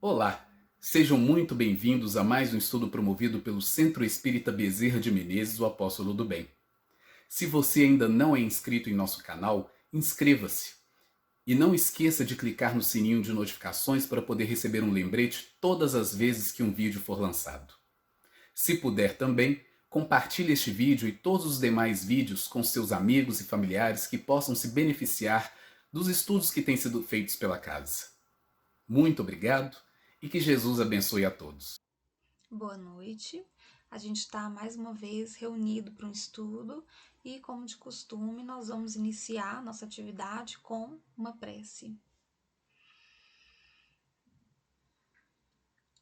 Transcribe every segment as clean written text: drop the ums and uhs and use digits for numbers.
Olá, sejam muito bem-vindos a mais um estudo promovido pelo Centro Espírita Bezerra de Menezes, o Apóstolo do Bem. Se você ainda não é inscrito em nosso canal, inscreva-se. E não esqueça de clicar no sininho de notificações para poder receber um lembrete todas as vezes que um vídeo for lançado. Se puder também, compartilhe este vídeo e todos os demais vídeos com seus amigos e familiares que possam se beneficiar dos estudos que têm sido feitos pela casa. Muito obrigado e que Jesus abençoe a todos. Boa noite. A gente está mais uma vez reunido para um estudo e, como de costume, nós vamos iniciar nossa atividade com uma prece.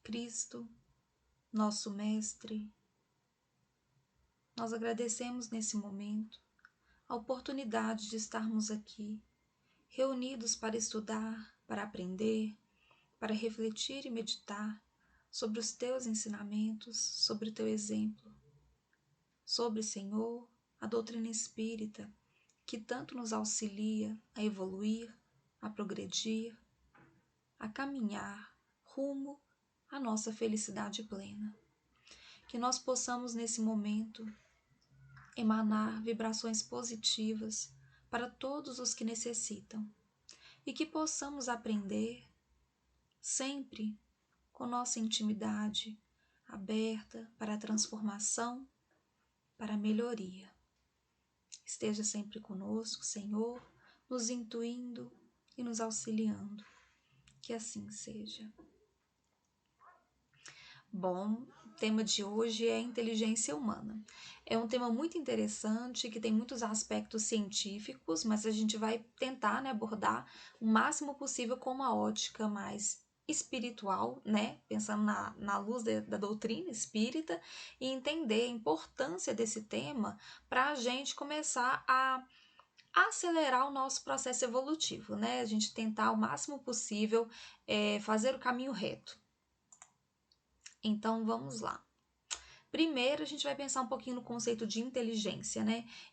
Cristo, nosso Mestre, nós agradecemos nesse momento a oportunidade de estarmos aqui, reunidos para estudar, para aprender, para refletir e meditar sobre os teus ensinamentos, sobre o teu exemplo, sobre, Senhor, a doutrina espírita, que tanto nos auxilia a evoluir, a progredir, a caminhar rumo à nossa felicidade plena. Que nós possamos, nesse momento, emanar vibrações positivas para todos os que necessitam e que possamos aprender sempre com nossa intimidade aberta para a transformação, para a melhoria. Esteja sempre conosco, Senhor, nos intuindo e nos auxiliando. Que assim seja. Bom, o tema de hoje é inteligência humana. É um tema muito interessante, que tem muitos aspectos científicos, mas a gente vai tentar, abordar o máximo possível com uma ótica mais espiritual, pensando na luz da doutrina espírita, e entender a importância desse tema para a gente começar a acelerar o nosso processo evolutivo, A gente tentar o máximo possível fazer o caminho reto. Então vamos lá. Primeiro, a gente vai pensar um pouquinho no conceito de inteligência,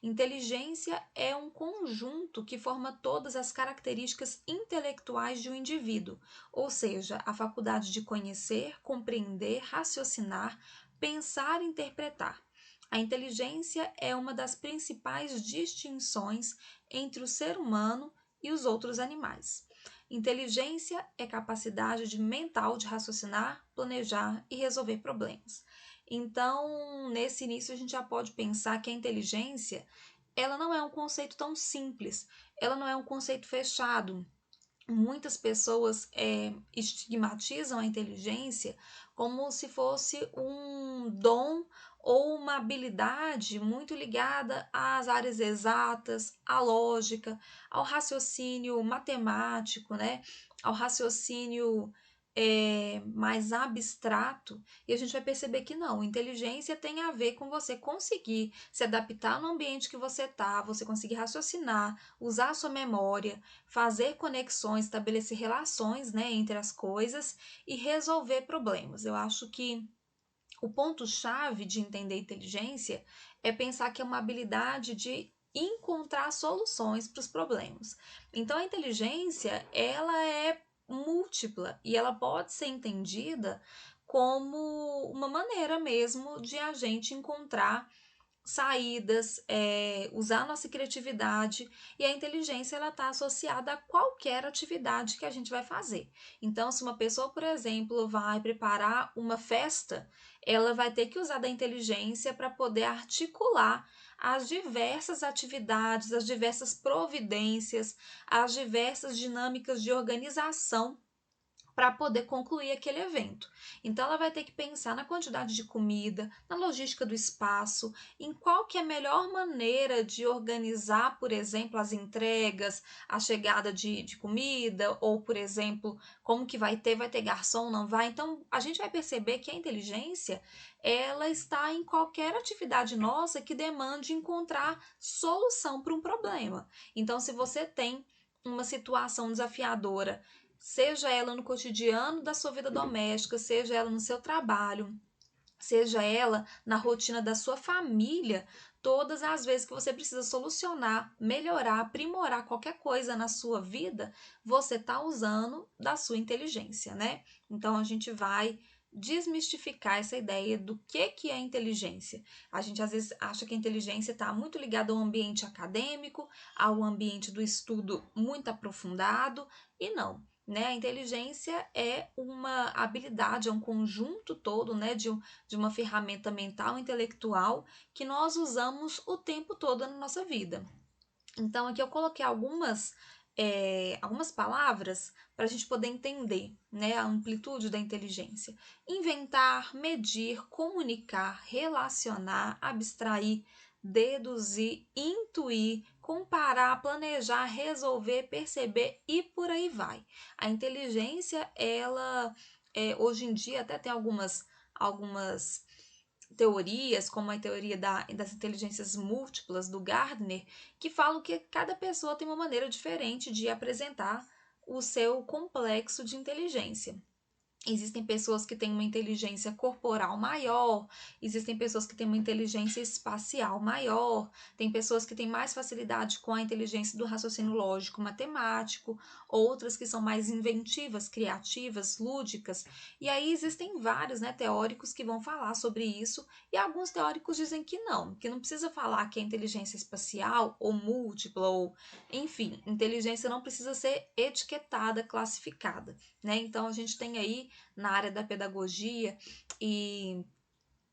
Inteligência é um conjunto que forma todas as características intelectuais de um indivíduo, ou seja, a faculdade de conhecer, compreender, raciocinar, pensar e interpretar. A inteligência é uma das principais distinções entre o ser humano e os outros animais. Inteligência é capacidade mental de raciocinar, planejar e resolver problemas. Então, nesse início, a gente já pode pensar que a inteligência, ela não é um conceito tão simples, ela não é um conceito fechado. Muitas pessoas estigmatizam a inteligência como se fosse um dom ou uma habilidade muito ligada às áreas exatas, à lógica, ao raciocínio matemático, Ao raciocínio mais abstrato, e a gente vai perceber que não, inteligência tem a ver com você conseguir se adaptar no ambiente que você está, você conseguir raciocinar, usar a sua memória, fazer conexões, estabelecer relações, entre as coisas e resolver problemas. Eu acho que o ponto-chave de entender inteligência é pensar que é uma habilidade de encontrar soluções para os problemas. Então, a inteligência, ela é múltipla e ela pode ser entendida como uma maneira mesmo de a gente encontrar saídas, usar a nossa criatividade, e a inteligência ela está associada a qualquer atividade que a gente vai fazer. Então, se uma pessoa, por exemplo, vai preparar uma festa, ela vai ter que usar da inteligência para poder articular as diversas atividades, as diversas providências, as diversas dinâmicas de organização para poder concluir aquele evento. Então ela vai ter que pensar na quantidade de comida, na logística do espaço, em qual que é a melhor maneira de organizar, por exemplo, as entregas, a chegada de comida, ou, por exemplo, como que vai ter garçom, não vai. Então a gente vai perceber que a inteligência ela está em qualquer atividade nossa que demande encontrar solução para um problema. Então, se você tem uma situação desafiadora, seja ela no cotidiano da sua vida doméstica, seja ela no seu trabalho, seja ela na rotina da sua família, Todas as vezes que você precisa solucionar, melhorar, aprimorar qualquer coisa na sua vida, você está usando da sua inteligência, né? Então a gente vai desmistificar essa ideia do que é inteligência. A gente às vezes acha que a inteligência está muito ligada ao ambiente acadêmico, ao ambiente do estudo muito aprofundado, e não. Né? A inteligência é uma habilidade, é um conjunto todo, né, de uma ferramenta mental, intelectual, que nós usamos o tempo todo na nossa vida. Então, aqui eu coloquei algumas palavras para a gente poder entender, né, a amplitude da inteligência. Inventar, medir, comunicar, relacionar, abstrair, deduzir, intuir, comparar, planejar, resolver, perceber e por aí vai. A inteligência, ela, hoje em dia, até tem algumas teorias, como a teoria das inteligências múltiplas do Gardner, que falam que cada pessoa tem uma maneira diferente de apresentar o seu complexo de inteligência. Existem pessoas que têm uma inteligência corporal maior, existem pessoas que têm uma inteligência espacial maior, tem pessoas que têm mais facilidade com a inteligência do raciocínio lógico matemático, outras que são mais inventivas, criativas, lúdicas. E aí existem vários, né, teóricos que vão falar sobre isso, e alguns teóricos dizem que não precisa falar que é inteligência espacial ou múltipla, ou enfim, inteligência não precisa ser etiquetada, classificada, né? Então a gente tem aí na área da pedagogia e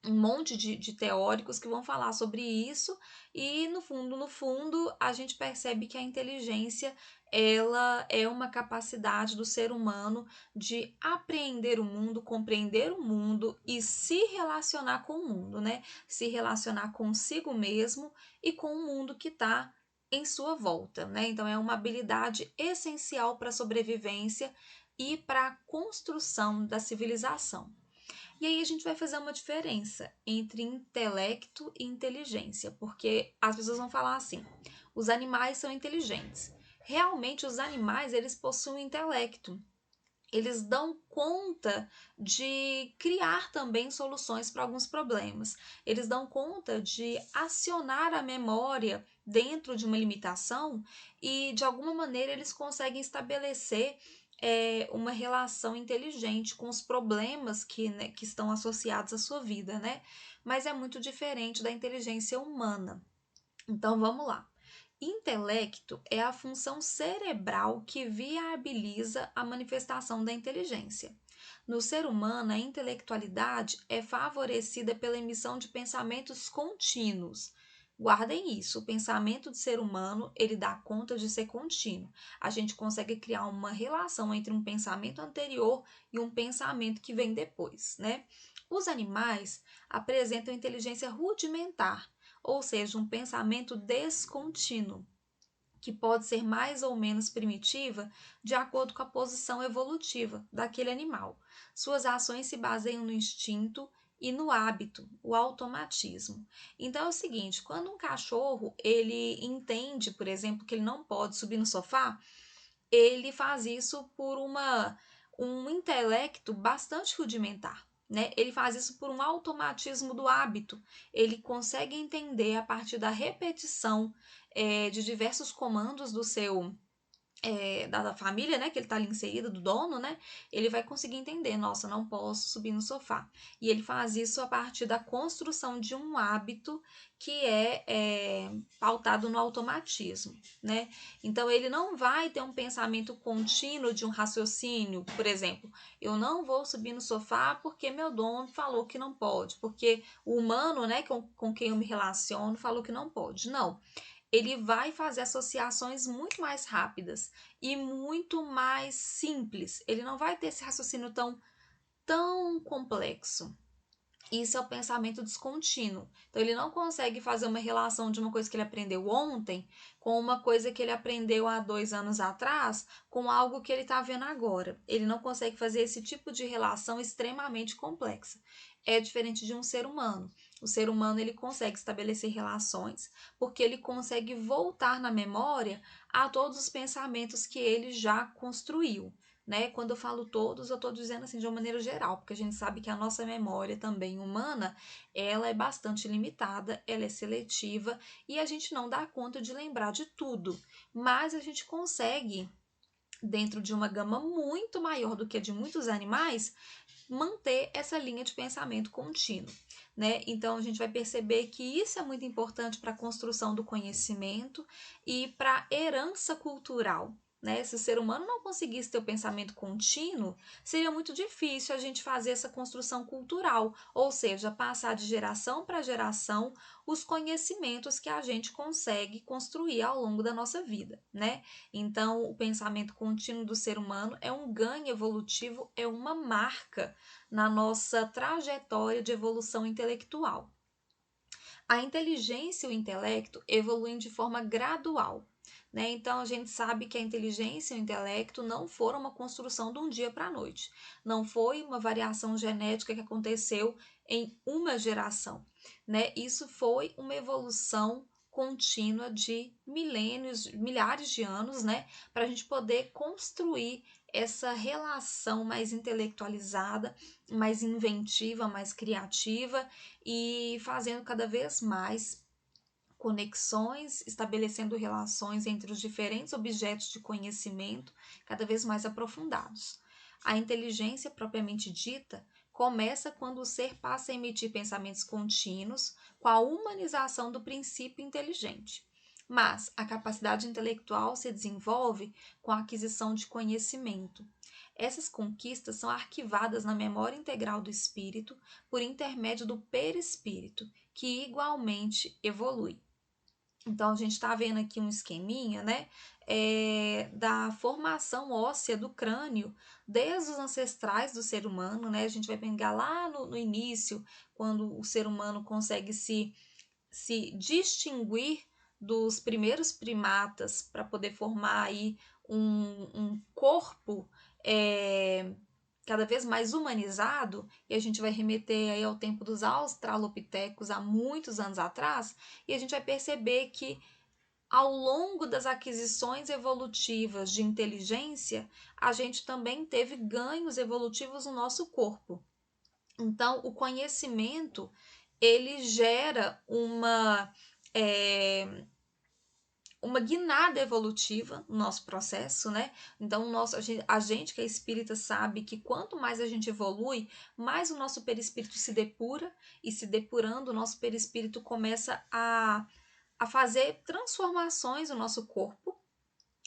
um monte de teóricos que vão falar sobre isso, e no fundo, a gente percebe que a inteligência, ela é uma capacidade do ser humano de apreender o mundo, compreender o mundo e se relacionar com o mundo, né? Se relacionar consigo mesmo e com o mundo que está em sua volta, né? Então é uma habilidade essencial para a sobrevivência e para a construção da civilização. E aí a gente vai fazer uma diferença entre intelecto e inteligência, porque as pessoas vão falar assim: os animais são inteligentes. Realmente os animais, eles possuem intelecto. Eles dão conta de criar também soluções para alguns problemas. Eles dão conta de acionar a memória dentro de uma limitação e, de alguma maneira, eles conseguem estabelecer uma relação inteligente com os problemas né, que estão associados à sua vida, né? Mas é muito diferente da inteligência humana. Então vamos lá. Intelecto é a função cerebral que viabiliza a manifestação da inteligência. No ser humano, a intelectualidade é favorecida pela emissão de pensamentos contínuos. Guardem isso, o pensamento do ser humano, ele dá conta de ser contínuo. A gente consegue criar uma relação entre um pensamento anterior e um pensamento que vem depois, né? Os animais apresentam inteligência rudimentar, ou seja, um pensamento descontínuo, que pode ser mais ou menos primitiva de acordo com a posição evolutiva daquele animal. Suas ações se baseiam no instinto e no hábito, o automatismo. Então é o seguinte, quando um cachorro, ele entende, por exemplo, que ele não pode subir no sofá, ele faz isso por um intelecto bastante rudimentar. Né? Ele faz isso por um automatismo do hábito. Ele consegue entender a partir da repetição de diversos comandos do seu da família, né, que ele tá ali inserido, do dono, né, ele vai conseguir entender, nossa, não posso subir no sofá. E ele faz isso a partir da construção de um hábito que é pautado no automatismo, né. Então, ele não vai ter um pensamento contínuo de um raciocínio, por exemplo, eu não vou subir no sofá porque meu dono falou que não pode, porque o humano, né, com quem eu me relaciono, falou que não pode. Não, ele vai fazer associações muito mais rápidas e muito mais simples. Ele não vai ter esse raciocínio tão complexo. Isso é o pensamento descontínuo. Então, ele não consegue fazer uma relação de uma coisa que ele aprendeu ontem com uma coisa que ele aprendeu há 2 anos atrás com algo que ele está vendo agora. Ele não consegue fazer esse tipo de relação extremamente complexa. É diferente de um ser humano. O ser humano, ele consegue estabelecer relações porque ele consegue voltar na memória a todos os pensamentos que ele já construiu. né? Quando eu falo todos, eu estou dizendo assim de uma maneira geral, porque a gente sabe que a nossa memória também humana, ela é bastante limitada, ela é seletiva e a gente não dá conta de lembrar de tudo, mas a gente consegue, dentro de uma gama muito maior do que a de muitos animais, manter essa linha de pensamento contínuo, né? Então a gente vai perceber que isso é muito importante para a construção do conhecimento e para a herança cultural. Né? Se o ser humano não conseguisse ter o pensamento contínuo, seria muito difícil a gente fazer essa construção cultural, ou seja, passar de geração para geração os conhecimentos que a gente consegue construir ao longo da nossa vida, né? Então, o pensamento contínuo do ser humano é um ganho evolutivo, é uma marca na nossa trajetória de evolução intelectual. A inteligência e o intelecto evoluem de forma gradual. Né? Então, a gente sabe que a inteligência e o intelecto não foram uma construção de um dia para a noite. Não foi uma variação genética que aconteceu em uma geração. Né? Isso foi uma evolução contínua de milênios, milhares de anos, né? Para a gente poder construir essa relação mais intelectualizada, mais inventiva, mais criativa e fazendo cada vez mais conexões, estabelecendo relações entre os diferentes objetos de conhecimento cada vez mais aprofundados. A inteligência propriamente dita começa quando o ser passa a emitir pensamentos contínuos com a humanização do princípio inteligente. Mas a capacidade intelectual se desenvolve com a aquisição de conhecimento. Essas conquistas são arquivadas na memória integral do espírito por intermédio do perispírito, que igualmente evolui. Então, a gente está vendo aqui um esqueminha, né, da formação óssea do crânio, desde os ancestrais do ser humano, né, a gente vai pegar lá no início, quando o ser humano consegue se distinguir dos primeiros primatas para poder formar aí um corpo cada vez mais humanizado, e a gente vai remeter aí ao tempo dos australopitecos há muitos anos atrás, e a gente vai perceber que ao longo das aquisições evolutivas de inteligência, a gente também teve ganhos evolutivos no nosso corpo. Então, o conhecimento, ele gera uma guinada evolutiva no nosso processo, né? Então, a gente que é espírita sabe que quanto mais a gente evolui, mais o nosso perispírito se depura, e se depurando, o nosso perispírito começa a fazer transformações no nosso corpo,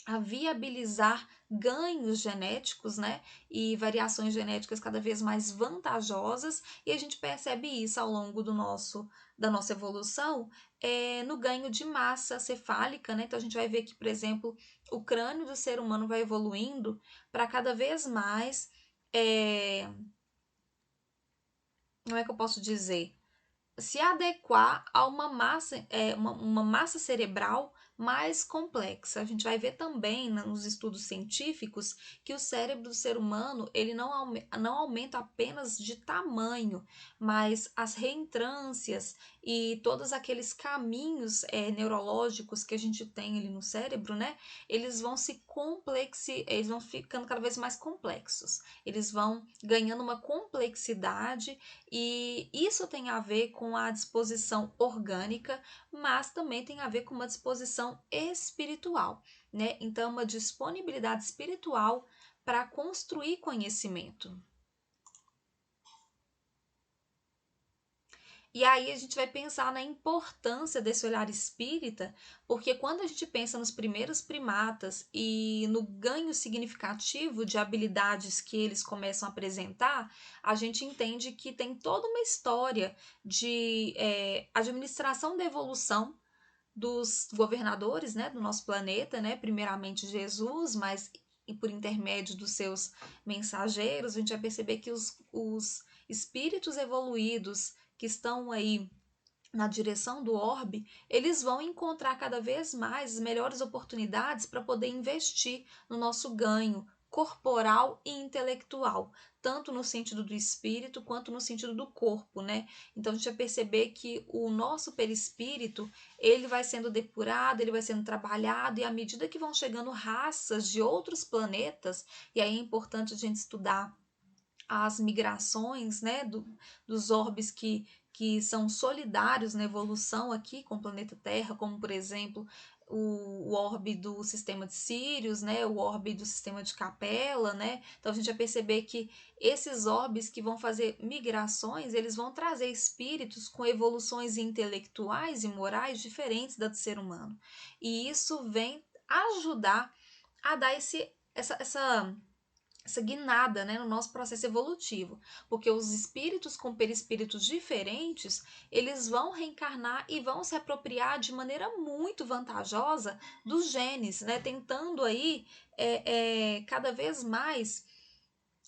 a viabilizar ganhos genéticos, né? E variações genéticas cada vez mais vantajosas, e a gente percebe isso ao longo da nossa evolução no ganho de massa cefálica, né? Então a gente vai ver que, por exemplo, o crânio do ser humano vai evoluindo para cada vez mais. Como é que eu posso dizer? Se adequar a uma massa cerebral mais complexa. A gente vai ver também nos estudos científicos que o cérebro do ser humano ele não aumenta apenas de tamanho, mas as reentrâncias e todos aqueles caminhos neurológicos que a gente tem ali no cérebro, né? Eles vão ficando cada vez mais complexos. Eles vão ganhando uma complexidade e isso tem a ver com a disposição orgânica, mas também tem a ver com uma disposição espiritual, né? Então, uma disponibilidade espiritual para construir conhecimento. E aí a gente vai pensar na importância desse olhar espírita, porque quando a gente pensa nos primeiros primatas e no ganho significativo de habilidades que eles começam a apresentar, a gente entende que tem toda uma história de administração da evolução dos governadores, né, do nosso planeta, né, primeiramente Jesus, mas e por intermédio dos seus mensageiros, a gente vai perceber que os espíritos evoluídos que estão aí na direção do orbe, eles vão encontrar cada vez mais as melhores oportunidades para poder investir no nosso ganho corporal e intelectual, tanto no sentido do espírito quanto no sentido do corpo, né? Então a gente vai perceber que o nosso perispírito, ele vai sendo depurado, ele vai sendo trabalhado, e à medida que vão chegando raças de outros planetas, e aí é importante a gente estudar as migrações, né, dos orbes que são solidários na evolução aqui com o planeta Terra, como por exemplo o orbe do sistema de Sírios, né, o orbe do sistema de Capela, né? Então a gente vai perceber que esses orbes que vão fazer migrações, eles vão trazer espíritos com evoluções intelectuais e morais diferentes da do ser humano. E isso vem ajudar a dar essa guinada, né, no nosso processo evolutivo, porque os espíritos com perispíritos diferentes, eles vão reencarnar e vão se apropriar de maneira muito vantajosa dos genes, né, tentando aí cada vez mais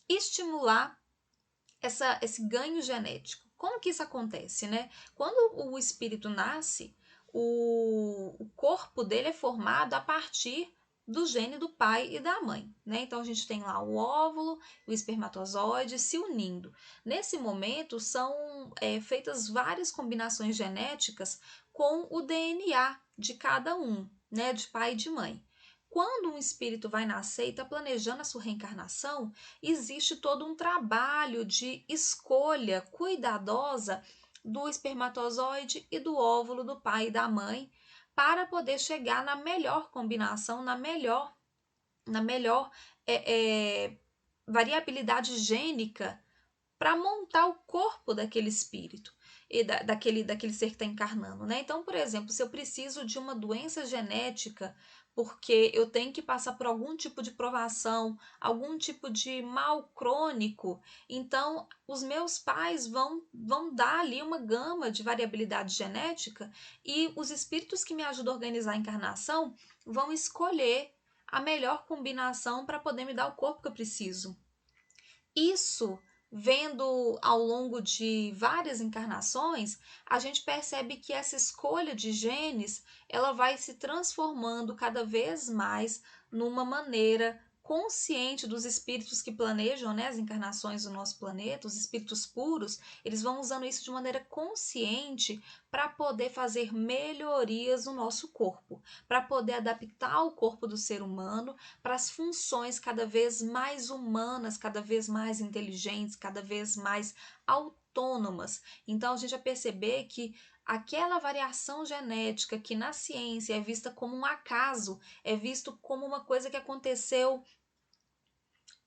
estimular esse ganho genético. Como que isso acontece, né? Quando o espírito nasce, o corpo dele é formado a partir do gene do pai e da mãe, né? Então a gente tem lá o óvulo, o espermatozoide se unindo. Nesse momento são feitas várias combinações genéticas com o DNA de cada um, né? De pai e de mãe. Quando um espírito vai nascer e está planejando a sua reencarnação, existe todo um trabalho de escolha cuidadosa do espermatozoide e do óvulo do pai e da mãe para poder chegar na melhor combinação, na melhor variabilidade gênica para montar o corpo daquele espírito e daquele ser que está encarnando, né? Então, por exemplo, se eu preciso de uma doença genética porque eu tenho que passar por algum tipo de provação, algum tipo de mal crônico, então os meus pais vão dar ali uma gama de variabilidade genética e os espíritos que me ajudam a organizar a encarnação vão escolher a melhor combinação para poder me dar o corpo que eu preciso. Isso, vendo ao longo de várias encarnações, a gente percebe que essa escolha de genes, ela vai se transformando cada vez mais numa maneira consciente dos espíritos que planejam, né, as encarnações do nosso planeta, os espíritos puros, eles vão usando isso de maneira consciente para poder fazer melhorias no nosso corpo, para poder adaptar o corpo do ser humano para as funções cada vez mais humanas, cada vez mais inteligentes, cada vez mais autônomas. Então a gente vai perceber que aquela variação genética que na ciência é vista como um acaso, é visto como uma coisa que aconteceu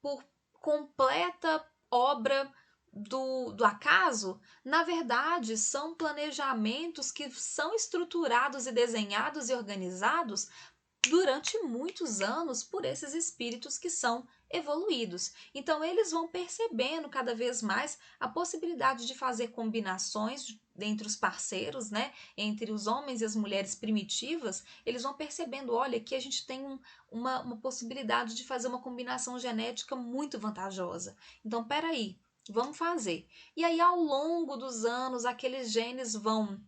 por completa obra do acaso, na verdade, são planejamentos que são estruturados e desenhados e organizados durante muitos anos por esses espíritos que são evoluídos. Então, eles vão percebendo cada vez mais a possibilidade de fazer combinações entre os parceiros, né? Entre os homens e as mulheres primitivas, eles vão percebendo, olha, aqui a gente tem uma possibilidade de fazer uma combinação genética muito vantajosa. Então, peraí, vamos fazer. E aí, ao longo dos anos, aqueles genes vão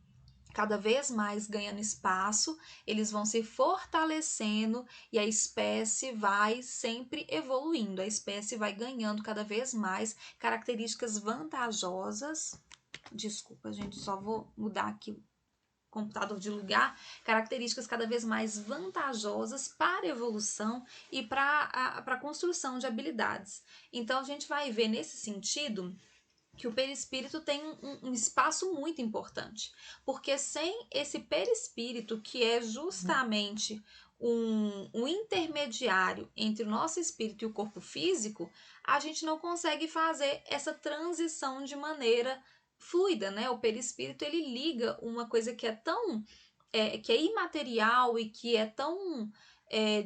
cada vez mais ganhando espaço, eles vão se fortalecendo e a espécie vai sempre evoluindo, a espécie vai ganhando cada vez mais características vantajosas. Desculpa, gente, só vou mudar aqui o computador de lugar, características cada vez mais vantajosas para a evolução e para a construção de habilidades. Então, a gente vai ver nesse sentido que o perispírito tem um espaço muito importante, porque sem esse perispírito, que é justamente um intermediário entre o nosso espírito e o corpo físico, a gente não consegue fazer essa transição de maneira fluida, né? O perispírito, ele liga uma coisa que é tão que é imaterial e que é tão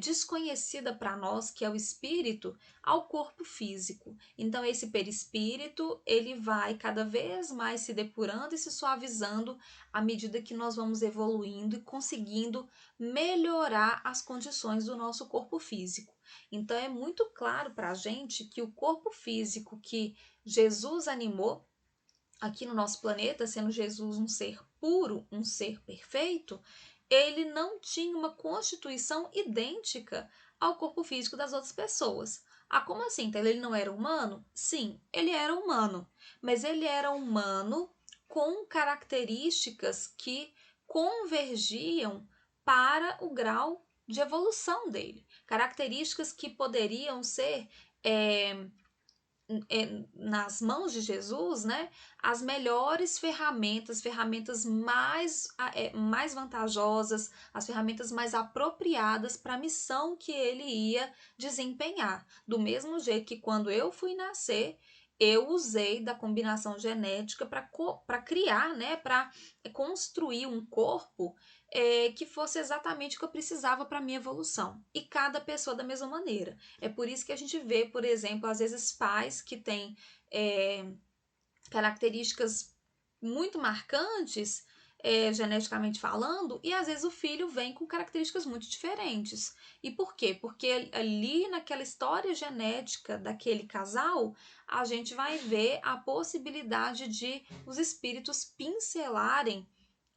desconhecida para nós, que é o espírito, ao corpo físico. Então, esse perispírito, ele vai cada vez mais se depurando e se suavizando à medida que nós vamos evoluindo e conseguindo melhorar as condições do nosso corpo físico. Então, é muito claro para a gente que o corpo físico que Jesus animou aqui no nosso planeta, sendo Jesus um ser puro, um ser perfeito, ele não tinha uma constituição idêntica ao corpo físico das outras pessoas. Ah, como assim? Então ele não era humano? Sim, ele era humano, mas ele era humano com características que convergiam para o grau de evolução dele. Características que poderiam ser é, nas mãos de Jesus, né, as melhores ferramentas, ferramentas mais vantajosas, as ferramentas mais apropriadas para a missão que ele ia desempenhar. Do mesmo jeito que quando eu fui nascer, eu usei da combinação genética para criar, né, para construir um corpo que fosse exatamente o que eu precisava para a minha evolução. E cada pessoa da mesma maneira. É por isso que a gente vê, por exemplo, às vezes pais que têm características muito marcantes, geneticamente falando, e às vezes o filho vem com características muito diferentes. E por quê? Porque ali naquela história genética daquele casal, a gente vai ver a possibilidade de os espíritos pincelarem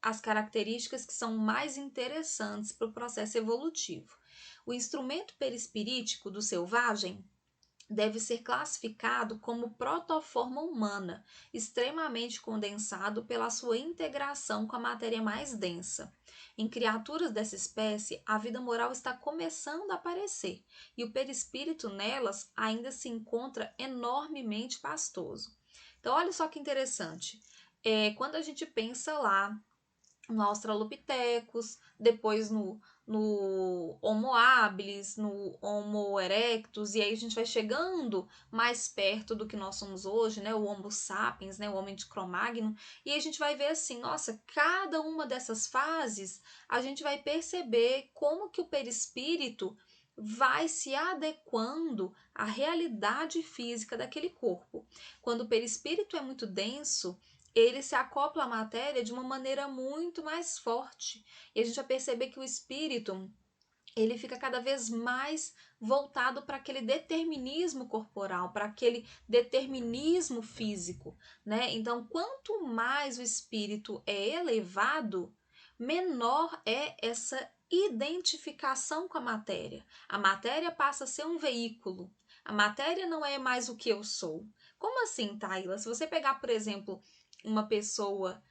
as características que são mais interessantes para o processo evolutivo. O instrumento perispirítico do selvagem deve ser classificado como protoforma humana, extremamente condensado pela sua integração com a matéria mais densa. Em criaturas dessa espécie, a vida moral está começando a aparecer, e o perispírito nelas ainda se encontra enormemente pastoso. Então, olha só que interessante. Quando a gente pensa lá no Australopithecus, depois no Homo habilis, no Homo erectus, e aí a gente vai chegando mais perto do que nós somos hoje, né, o Homo sapiens, né, o homem de Cro-Magnon, e a gente vai ver assim, nossa, cada uma dessas fases, a gente vai perceber como que o perispírito vai se adequando à realidade física daquele corpo. Quando o perispírito é muito denso, ele se acopla à matéria de uma maneira muito mais forte. E a gente vai perceber que o espírito, ele fica cada vez mais voltado para aquele determinismo corporal, para aquele determinismo físico, né? Então, quanto mais o espírito é elevado, menor é essa identificação com a matéria. A matéria passa a ser um veículo. A matéria não é mais o que eu sou. Como assim, Taila? Se você pegar, por exemplo, uma pessoa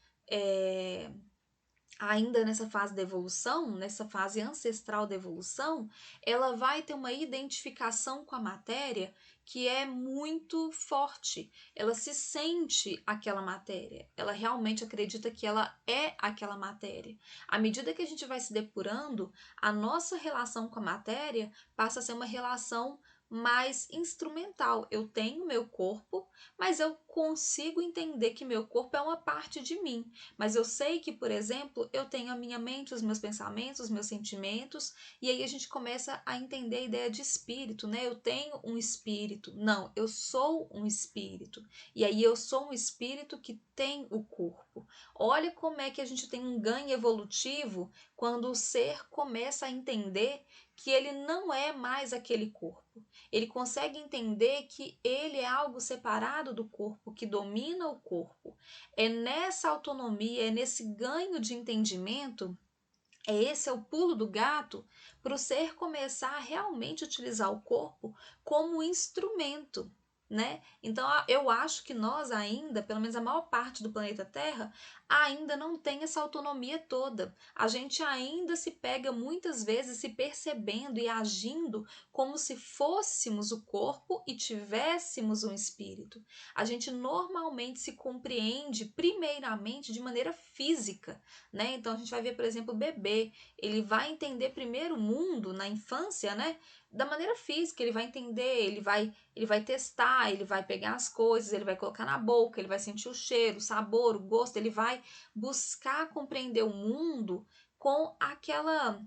ainda nessa fase da evolução, nessa fase ancestral da evolução, ela vai ter uma identificação com a matéria que é muito forte. Ela se sente aquela matéria. Ela realmente acredita que ela é aquela matéria. À medida que a gente vai se depurando, a nossa relação com a matéria passa a ser uma relação mais instrumental. Eu tenho meu corpo, mas eu consigo entender que meu corpo é uma parte de mim. Mas eu sei que, por exemplo, eu tenho a minha mente, os meus pensamentos, os meus sentimentos, e aí a gente começa a entender a ideia de espírito, né? Eu tenho um espírito. Não, eu sou um espírito. E aí eu sou um espírito que tem o corpo. Olha como é que a gente tem um ganho evolutivo quando o ser começa a entender que ele não é mais aquele corpo. Ele consegue entender que ele é algo separado do corpo, que domina o corpo. É nessa autonomia, é nesse ganho de entendimento, esse é o pulo do gato para o ser começar a realmente utilizar o corpo como instrumento, né? Então eu acho que nós ainda, pelo menos a maior parte do planeta Terra, ainda não tem essa autonomia toda. A gente ainda se pega muitas vezes se percebendo e agindo como se fôssemos o corpo e tivéssemos um espírito. A gente normalmente se compreende primeiramente de maneira física, né? Então a gente vai ver, por exemplo, o bebê, ele vai entender primeiro o mundo na infância, né? Da maneira física, ele vai entender, ele vai testar, ele vai pegar as coisas, ele vai colocar na boca, ele vai sentir o cheiro, o sabor, o gosto, ele vai buscar compreender o mundo com aquela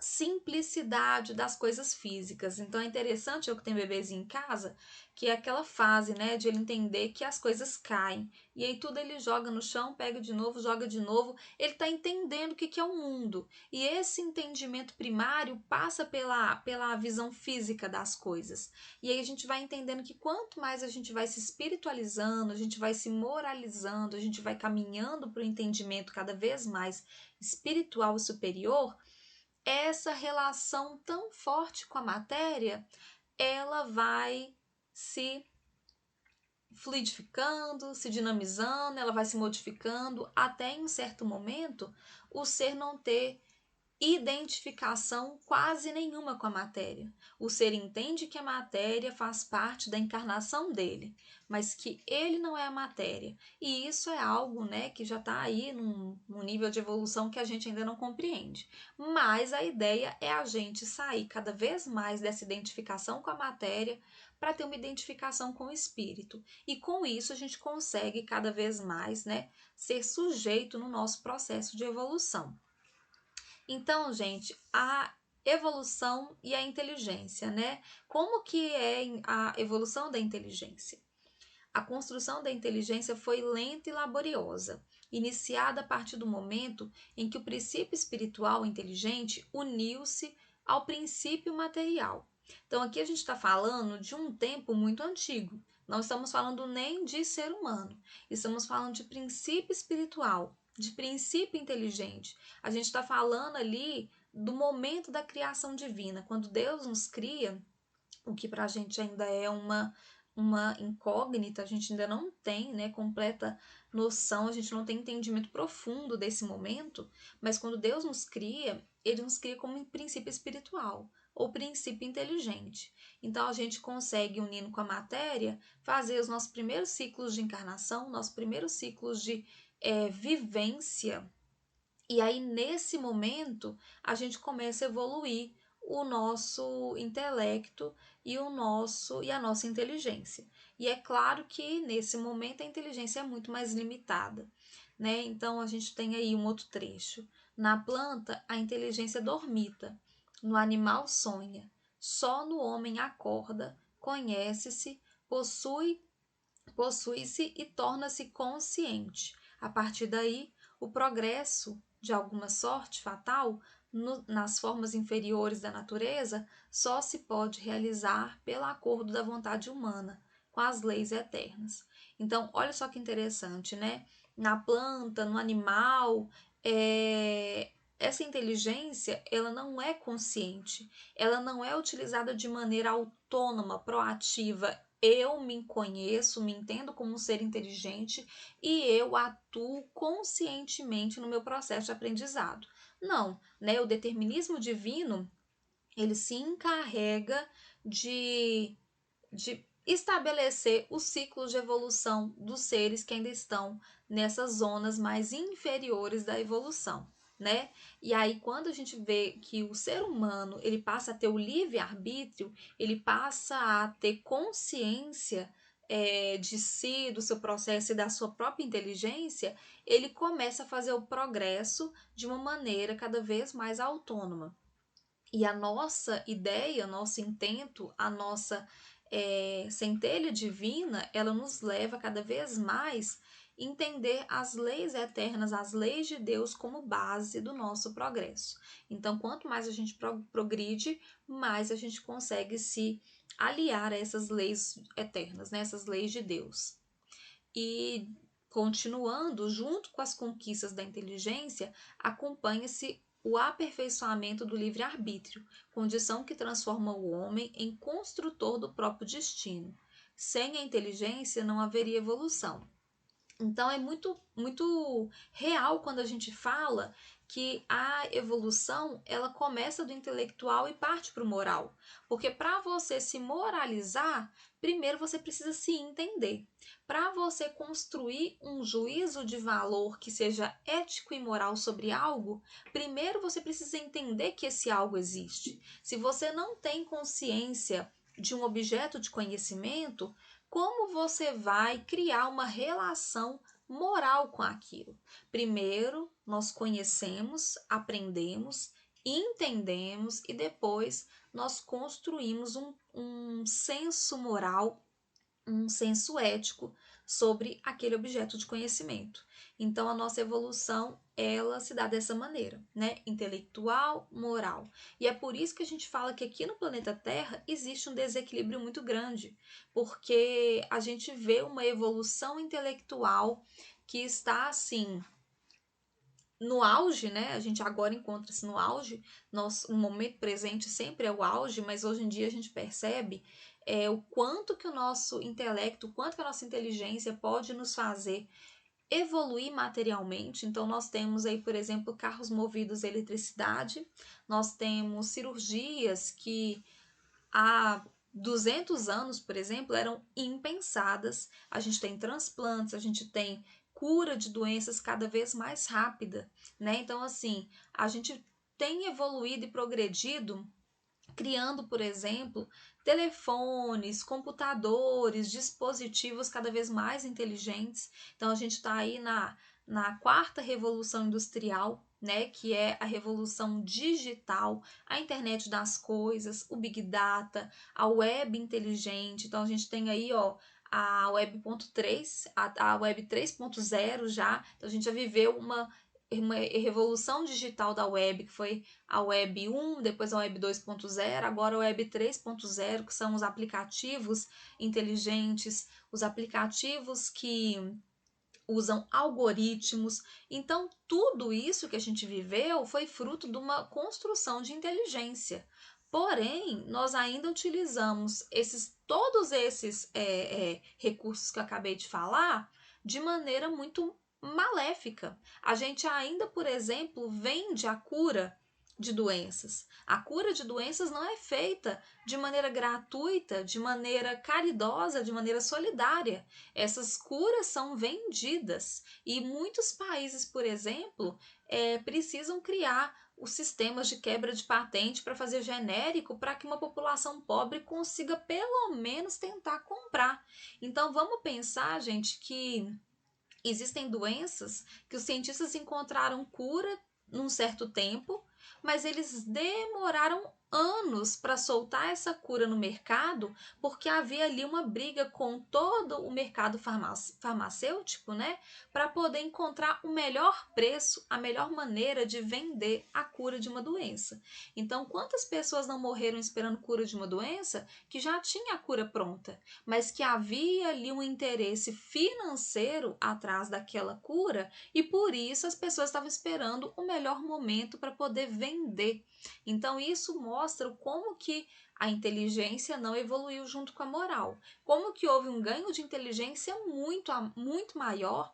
simplicidade das coisas físicas. Então é interessante eu que tenho bebezinho em casa, que é aquela fase, né, de ele entender que as coisas caem. E aí tudo ele joga no chão, pega de novo, joga de novo. Ele está entendendo o que é o mundo. E esse entendimento primário passa pela visão física das coisas. E aí a gente vai entendendo que quanto mais a gente vai se espiritualizando, a gente vai se moralizando, a gente vai caminhando para o entendimento cada vez mais espiritual e superior, essa relação tão forte com a matéria ela vai se fluidificando, se dinamizando, ela vai se modificando, até em um certo momento o ser não ter identificação quase nenhuma com a matéria. O ser entende que a matéria faz parte da encarnação dele, mas que ele não é a matéria. E isso é algo, né, que já está aí num nível de evolução que a gente ainda não compreende. Mas a ideia é a gente sair cada vez mais dessa identificação com a matéria para ter uma identificação com o espírito. E com isso a gente consegue cada vez mais, né, ser sujeito no nosso processo de evolução. Então, gente, a evolução e a inteligência, né? Como que é a evolução da inteligência? A construção da inteligência foi lenta e laboriosa, iniciada a partir do momento em que o princípio espiritual inteligente uniu-se ao princípio material. Então, aqui a gente está falando de um tempo muito antigo. Não estamos falando nem de ser humano, estamos falando de princípio espiritual, de princípio inteligente. A gente está falando ali do momento da criação divina, quando Deus nos cria, o que para a gente ainda é uma incógnita, a gente ainda não tem, né, completa noção, a gente não tem entendimento profundo desse momento, mas quando Deus nos cria, ele nos cria como um princípio espiritual ou princípio inteligente. Então a gente consegue, unindo com a matéria, fazer os nossos primeiros ciclos de encarnação, nossos primeiros ciclos de vivência. E aí, nesse momento, a gente começa a evoluir o nosso intelecto e a nossa inteligência. E é claro que nesse momento a inteligência é muito mais limitada, né? Então a gente tem aí um outro trecho. Na planta, a inteligência dormita, no animal sonha, só no homem acorda, conhece-se, possui-se e torna-se consciente. A partir daí, o progresso, de alguma sorte fatal, nas formas inferiores da natureza, só se pode realizar pelo acordo da vontade humana com as leis eternas. Então, olha só que interessante, né? Na planta, no animal, essa inteligência, ela não é consciente, ela não é utilizada de maneira autônoma, proativa. Eu me conheço, me entendo como um ser inteligente e eu atuo conscientemente no meu processo de aprendizado. Não, né? O determinismo divino, ele se encarrega de estabelecer os ciclos de evolução dos seres que ainda estão nessas zonas mais inferiores da evolução, né? E aí quando a gente vê que o ser humano, ele passa a ter o livre-arbítrio, ele passa a ter consciência de si, do seu processo e da sua própria inteligência, ele começa a fazer o progresso de uma maneira cada vez mais autônoma. E a nossa ideia, nosso intento, a nossa centelha divina, ela nos leva cada vez mais a entender as leis eternas, as leis de Deus como base do nosso progresso. Então, quanto mais a gente progride, mais a gente consegue se aliar a essas leis eternas, né? Essas leis de Deus. E continuando, junto com as conquistas da inteligência, acompanha-se o aperfeiçoamento do livre-arbítrio, condição que transforma o homem em construtor do próprio destino. Sem a inteligência não haveria evolução. Então é muito real quando a gente fala que a evolução ela começa do intelectual e parte para o moral. Porque para você se moralizar, primeiro você precisa se entender. Para você construir um juízo de valor que seja ético e moral sobre algo, primeiro você precisa entender que esse algo existe. Se você não tem consciência de um objeto de conhecimento, como você vai criar uma relação moral com aquilo? Primeiro, nós conhecemos, aprendemos, entendemos e depois nós construímos um senso moral, um senso ético sobre aquele objeto de conhecimento. Então a nossa evolução, ela se dá dessa maneira, né? Intelectual, moral. E é por isso que a gente fala que aqui no planeta Terra existe um desequilíbrio muito grande, porque a gente vê uma evolução intelectual que está assim no auge, né? A gente agora encontra-se no auge, o momento presente sempre é o auge, mas hoje em dia a gente percebe o quanto que o nosso intelecto, o quanto que a nossa inteligência pode nos fazer evoluir materialmente. Então, nós temos aí, por exemplo, carros movidos a eletricidade, nós temos cirurgias que há 200 anos, por exemplo, eram impensadas. A gente tem transplantes, a gente tem cura de doenças cada vez mais rápida, né? Então, assim, a gente tem evoluído e progredido criando, por exemplo, telefones, computadores, dispositivos cada vez mais inteligentes. Então a gente está aí na quarta revolução industrial, né, que é a revolução digital, a internet das coisas, o Big Data, a web inteligente. Então a gente tem aí, ó, a Web.3, a Web 3.0 já. Então a gente já viveu uma revolução digital da web, que foi a Web 1, depois a Web 2.0, agora a Web 3.0, que são os aplicativos inteligentes, os aplicativos que usam algoritmos. Então, tudo isso que a gente viveu foi fruto de uma construção de inteligência. Porém, nós ainda utilizamos todos esses recursos que eu acabei de falar de maneira muito maléfica. A gente ainda, por exemplo, vende a cura de doenças. A cura de doenças não é feita de maneira gratuita, de maneira caridosa, de maneira solidária. Essas curas são vendidas e muitos países, por exemplo, precisam criar os sistemas de quebra de patente para fazer genérico para que uma população pobre consiga pelo menos tentar comprar. Então vamos pensar, gente, que existem doenças que os cientistas encontraram cura num certo tempo, mas eles demoraram anos para soltar essa cura no mercado, porque havia ali uma briga com todo o mercado farmacêutico, né, para poder encontrar o melhor preço, a melhor maneira de vender a cura de uma doença. Então, quantas pessoas não morreram esperando cura de uma doença que já tinha a cura pronta, mas que havia ali um interesse financeiro atrás daquela cura e por isso as pessoas estavam esperando o melhor momento para poder vender. Então isso mostra como que a inteligência não evoluiu junto com a moral. Como que houve um ganho de inteligência muito maior,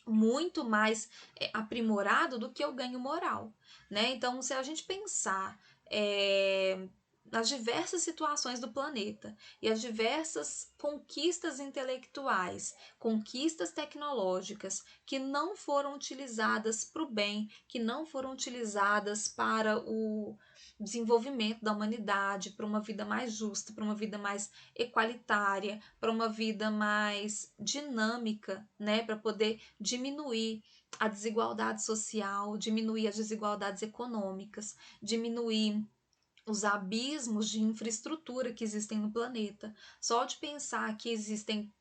muito mais aprimorado do que o ganho moral, né? Então, se a gente pensar nas diversas situações do planeta e as diversas conquistas intelectuais, conquistas tecnológicas que não foram utilizadas para o bem, que não foram utilizadas para o desenvolvimento da humanidade, para uma vida mais justa, para uma vida mais equalitária, para uma vida mais dinâmica, né, para poder diminuir a desigualdade social, diminuir as desigualdades econômicas, diminuir os abismos de infraestrutura que existem no planeta. Só de pensar que existem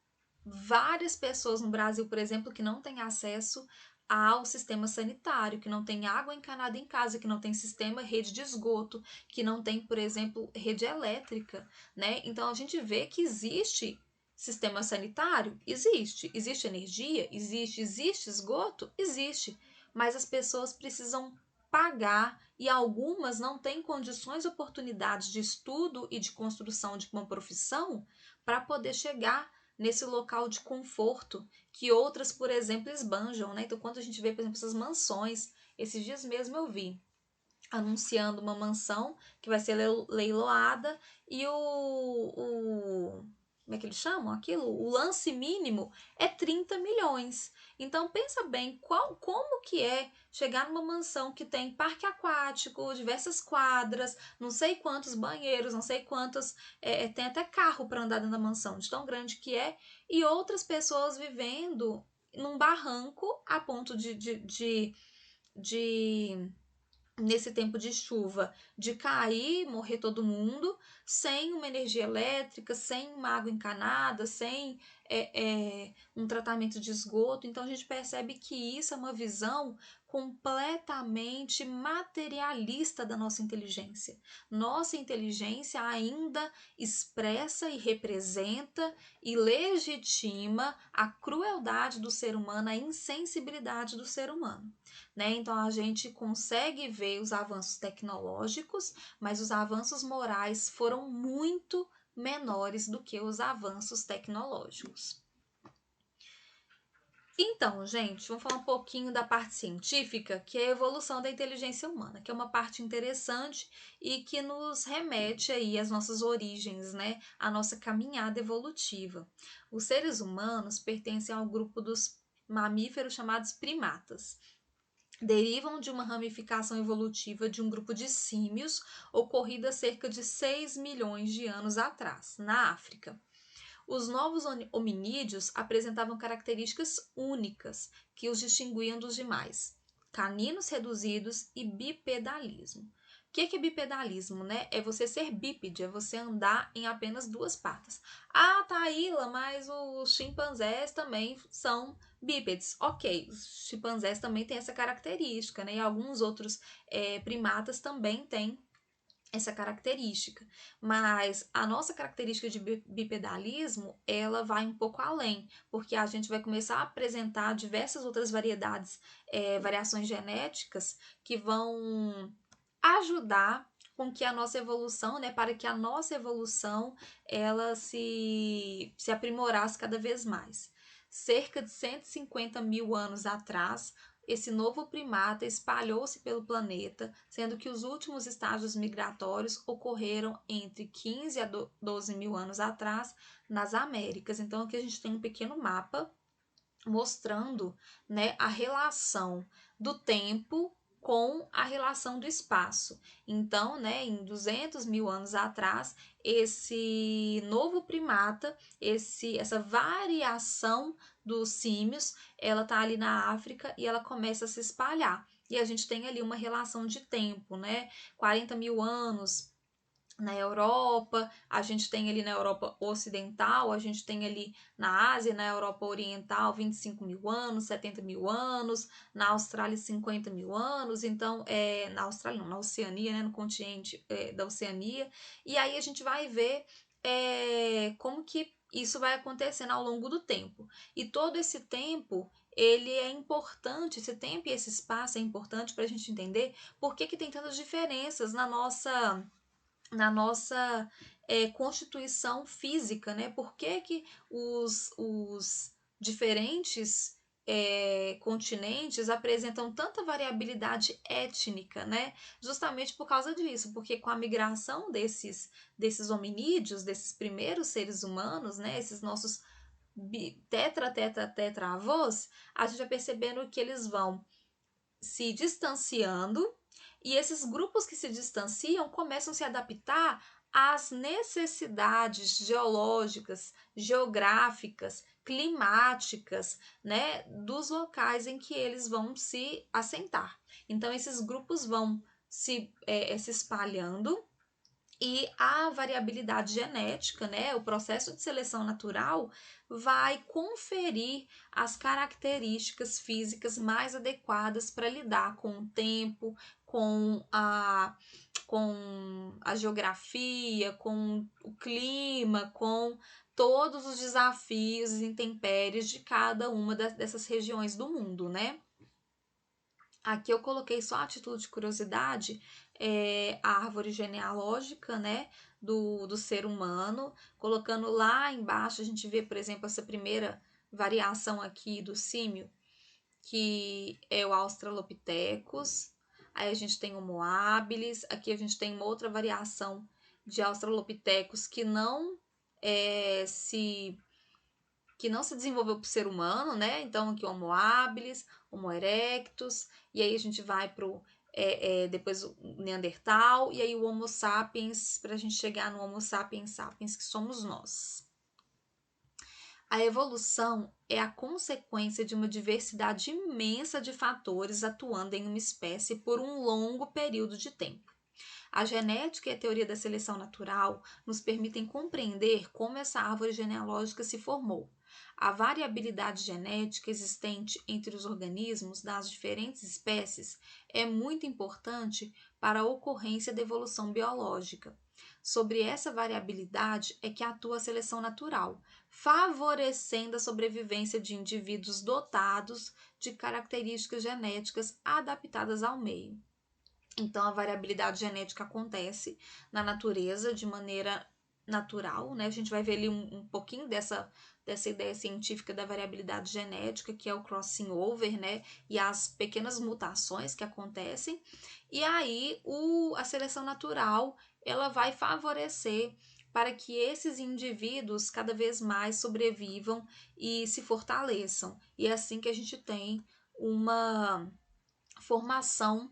várias pessoas no Brasil, por exemplo, que não têm acesso ao sistema sanitário, que não tem água encanada em casa, que não tem sistema, rede de esgoto, que não tem, por exemplo, rede elétrica, né? Então a gente vê que existe sistema sanitário, existe energia, existe esgoto, existe, mas as pessoas precisam pagar e algumas não têm condições, oportunidades de estudo e de construção de uma profissão para poder chegar nesse local de conforto que outras, por exemplo, esbanjam, né? Então, quando a gente vê, por exemplo, essas mansões, esses dias mesmo eu vi anunciando uma mansão que vai ser leiloada e como é que eles chamam aquilo? O lance mínimo é 30 milhões. Então pensa bem como que é chegar numa mansão que tem parque aquático, diversas quadras, não sei quantos banheiros, não sei quantos, tem até carro para andar dentro da mansão, de tão grande que é, e outras pessoas vivendo num barranco a ponto de nesse tempo de chuva, de cair, morrer todo mundo, sem uma energia elétrica, sem uma água encanada, sem um tratamento de esgoto. Então a gente percebe que isso é uma visão completamente materialista da nossa inteligência. Nossa inteligência ainda expressa e representa e legitima a crueldade do ser humano, a insensibilidade do ser humano. Né? Então a gente consegue ver os avanços tecnológicos, mas os avanços morais foram muito menores do que os avanços tecnológicos. Então, gente, vamos falar um pouquinho da parte científica, que é a evolução da inteligência humana, que é uma parte interessante e que nos remete aí às nossas origens, né? À nossa caminhada evolutiva. Os seres humanos pertencem ao grupo dos mamíferos chamados primatas. Derivam de uma ramificação evolutiva de um grupo de símios ocorrida cerca de 6 milhões de anos atrás, na África. Os novos hominídeos apresentavam características únicas que os distinguiam dos demais: caninos reduzidos e bipedalismo. O que é bipedalismo, né? É você ser bípede, é você andar em apenas duas patas. Ah, Taíla, mas os chimpanzés também são bípedes. Ok, os chimpanzés também têm essa característica, né? E alguns outros primatas também têm essa característica, mas a nossa característica de bipedalismo, ela vai um pouco além, porque a gente vai começar a apresentar diversas outras variedades, variações genéticas que vão ajudar com que a nossa evolução, né, para que a nossa evolução ela se aprimorasse cada vez mais. Cerca de 150 mil anos atrás, esse novo primata espalhou-se pelo planeta, sendo que os últimos estágios migratórios ocorreram entre 15 a 12 mil anos atrás nas Américas. Então aqui a gente tem um pequeno mapa mostrando, né, a relação do tempo com a relação do espaço. Então, né, em 200 mil anos atrás, esse novo primata, essa variação dos símios, ela tá ali na África e ela começa a se espalhar. E a gente tem ali uma relação de tempo, né? 40 mil anos na Europa, a gente tem ali na Europa Ocidental, a gente tem ali na Ásia, na Europa Oriental, 25 mil anos, 70 mil anos, na Austrália, 50 mil anos, então, na Austrália não, na Oceania, né, no continente da Oceania, e aí a gente vai ver como que isso vai acontecendo ao longo do tempo. E todo esse tempo, ele é importante, esse tempo e esse espaço é importante para a gente entender por que tem tantas diferenças na nossa constituição física, né? Por que os diferentes continentes apresentam tanta variabilidade étnica, né? Justamente por causa disso, porque com a migração desses hominídeos, desses primeiros seres humanos, né? Esses nossos tetravôs, a gente vai percebendo que eles vão se distanciando e esses grupos que se distanciam começam a se adaptar às necessidades geológicas, geográficas, climáticas, né, dos locais em que eles vão se assentar. Então, esses grupos vão se espalhando e a variabilidade genética, né, o processo de seleção natural, vai conferir as características físicas mais adequadas para lidar com o tempo, com a geografia, com o clima, com todos os desafios e intempéries de cada uma dessas regiões do mundo, né? Aqui eu coloquei só a título de curiosidade a árvore genealógica, né, do ser humano. Colocando lá embaixo, a gente vê, por exemplo, essa primeira variação aqui do símio, que é o Australopithecus. Aí a gente tem o Homo habilis. Aqui a gente tem uma outra variação de Australopithecus que não se desenvolveu para o ser humano, né? Então, aqui Homo habilis, Homo erectus, e aí a gente vai para depois o Neandertal, e aí o Homo sapiens, para a gente chegar no Homo sapiens sapiens, que somos nós. A evolução é a consequência de uma diversidade imensa de fatores atuando em uma espécie por um longo período de tempo. A genética e a teoria da seleção natural nos permitem compreender como essa árvore genealógica se formou. A variabilidade genética existente entre os organismos das diferentes espécies é muito importante para a ocorrência da evolução biológica. Sobre essa variabilidade é que atua a seleção natural, favorecendo a sobrevivência de indivíduos dotados de características genéticas adaptadas ao meio. Então, a variabilidade genética acontece na natureza de maneira natural, né? A gente vai ver ali um pouquinho dessa ideia científica da variabilidade genética, que é o crossing over, né? E as pequenas mutações que acontecem. E aí, a seleção natural, ela vai favorecer para que esses indivíduos cada vez mais sobrevivam e se fortaleçam. E é assim que a gente tem uma formação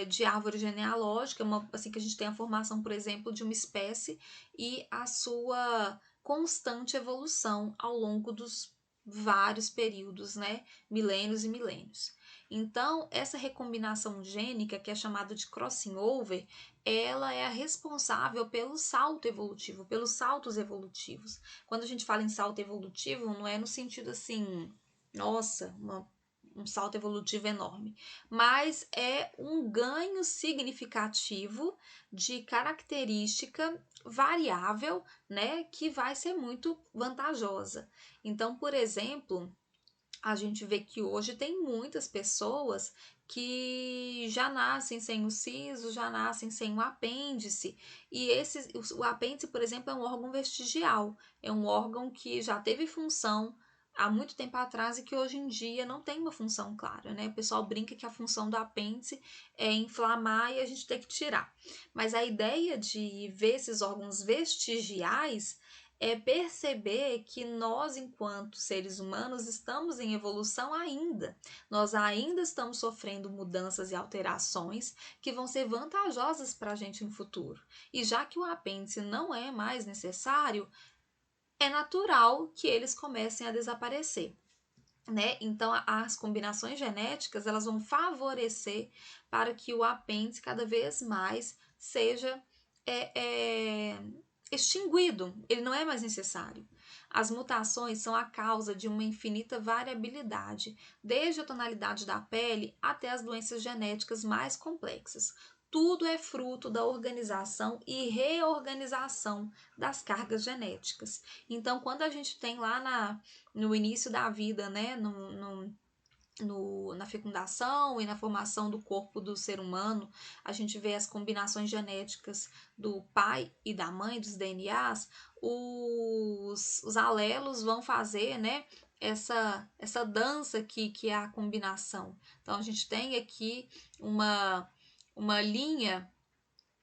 de árvore genealógica, assim que a gente tem a formação, por exemplo, de uma espécie e a sua constante evolução ao longo dos vários períodos, né? Milênios e milênios. Então, essa recombinação gênica, que é chamada de crossing over, ela é a responsável pelo salto evolutivo, pelos saltos evolutivos. Quando a gente fala em salto evolutivo, não é no sentido assim, nossa, um salto evolutivo enorme, mas é um ganho significativo de característica variável, né, que vai ser muito vantajosa. Então, por exemplo, a gente vê que hoje tem muitas pessoas que já nascem sem o siso, já nascem sem o apêndice, e o apêndice, por exemplo, é um órgão vestigial, é um órgão que já teve função há muito tempo atrás e que hoje em dia não tem uma função clara, né? O pessoal brinca que a função do apêndice é inflamar e a gente tem que tirar. Mas a ideia de ver esses órgãos vestigiais é perceber que nós, enquanto seres humanos, estamos em evolução ainda. Nós ainda estamos sofrendo mudanças e alterações que vão ser vantajosas para a gente no futuro. E já que o apêndice não é mais necessário, é natural que eles comecem a desaparecer. Né? Então, as combinações genéticas elas vão favorecer para que o apêndice cada vez mais seja extinguido, ele não é mais necessário. As mutações são a causa de uma infinita variabilidade, desde a tonalidade da pele até as doenças genéticas mais complexas. Tudo é fruto da organização e reorganização das cargas genéticas. Então, quando a gente tem lá no início da vida, né, na fecundação e na formação do corpo do ser humano, a gente vê as combinações genéticas do pai e da mãe, dos DNAs, os alelos vão fazer, né, essa dança que é a combinação. Então, a gente tem aqui uma linha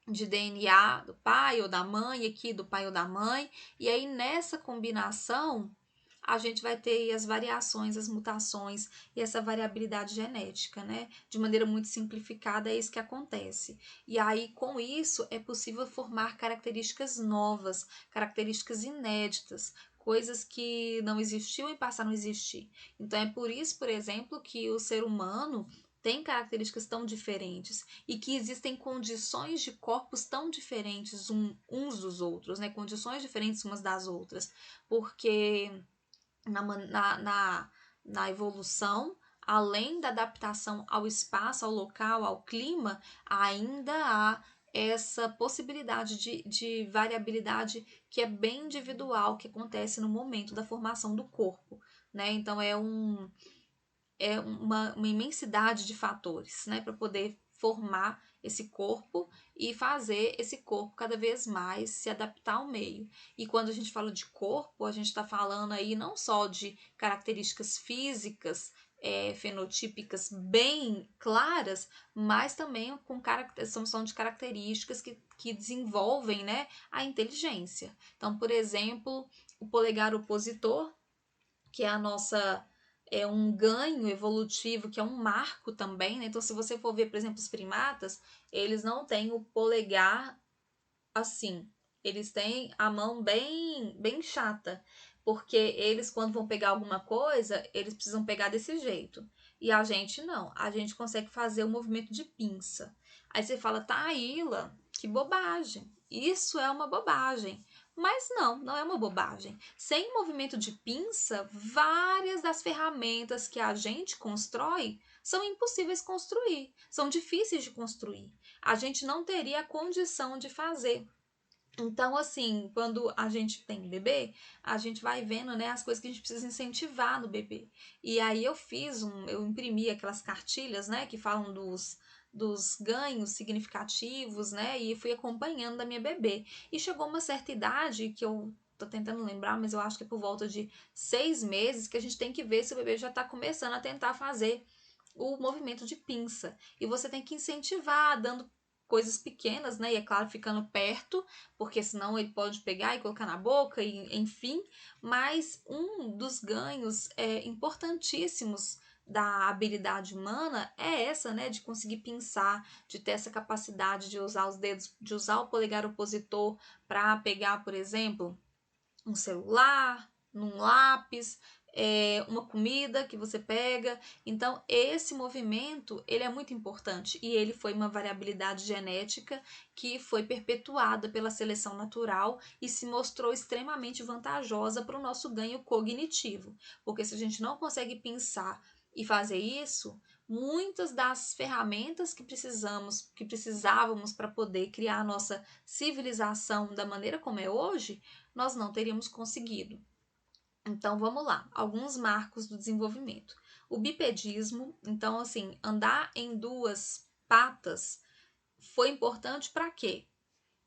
de DNA do pai ou da mãe, aqui do pai ou da mãe, e aí nessa combinação a gente vai ter as variações, as mutações e essa variabilidade genética, né? De maneira muito simplificada, é isso que acontece. E aí, com isso, é possível formar características novas, características inéditas, coisas que não existiam e passaram a existir. Então, é por isso, por exemplo, que o ser humano tem características tão diferentes e que existem condições de corpos tão diferentes uns dos outros, né? Condições diferentes umas das outras, porque na evolução, além da adaptação ao espaço, ao local, ao clima, ainda há essa possibilidade de variabilidade que é bem individual, que acontece no momento da formação do corpo, né? Então é uma imensidade de fatores, né, para poder formar esse corpo e fazer esse corpo cada vez mais se adaptar ao meio. E quando a gente fala de corpo, a gente está falando aí não só de características físicas, fenotípicas bem claras, mas também com são de características que desenvolvem, né, a inteligência. Então, por exemplo, o polegar opositor, que é a nossa um ganho evolutivo, que é um marco também, né? Então, se você for ver, por exemplo, os primatas, eles não têm o polegar assim. Eles têm a mão bem chata, porque eles, quando vão pegar alguma coisa, eles precisam pegar desse jeito. E a gente não. A gente consegue fazer o movimento de pinça. Aí você fala, Taíla, que bobagem. Isso é uma bobagem. Mas não é uma bobagem. Sem movimento de pinça, várias das ferramentas que a gente constrói são impossíveis de construir, são difíceis de construir. A gente não teria a condição de fazer. Então, assim, quando a gente tem bebê, a gente vai vendo, né, as coisas que a gente precisa incentivar no bebê. E aí eu imprimi aquelas cartilhas, né, que falam dos ganhos significativos, né, e fui acompanhando da minha bebê. E chegou uma certa idade que eu tô tentando lembrar, mas eu acho que é por volta de 6 meses que a gente tem que ver se o bebê já tá começando a tentar fazer o movimento de pinça. E você tem que incentivar, dando coisas pequenas, né? E é claro, ficando perto, porque senão ele pode pegar e colocar na boca, e enfim. Mas um dos ganhos importantíssimos da habilidade humana é essa, né? De conseguir pinçar, de ter essa capacidade de usar os dedos, de usar o polegar opositor para pegar, por exemplo, um celular, num lápis, uma comida que você pega. Então, esse movimento, ele é muito importante e ele foi uma variabilidade genética que foi perpetuada pela seleção natural e se mostrou extremamente vantajosa para o nosso ganho cognitivo. Porque se a gente não consegue pensar e fazer isso, muitas das ferramentas que precisávamos para poder criar a nossa civilização da maneira como é hoje, nós não teríamos conseguido. Então vamos lá, alguns marcos do desenvolvimento. O bipedismo, então assim, andar em duas patas foi importante para quê?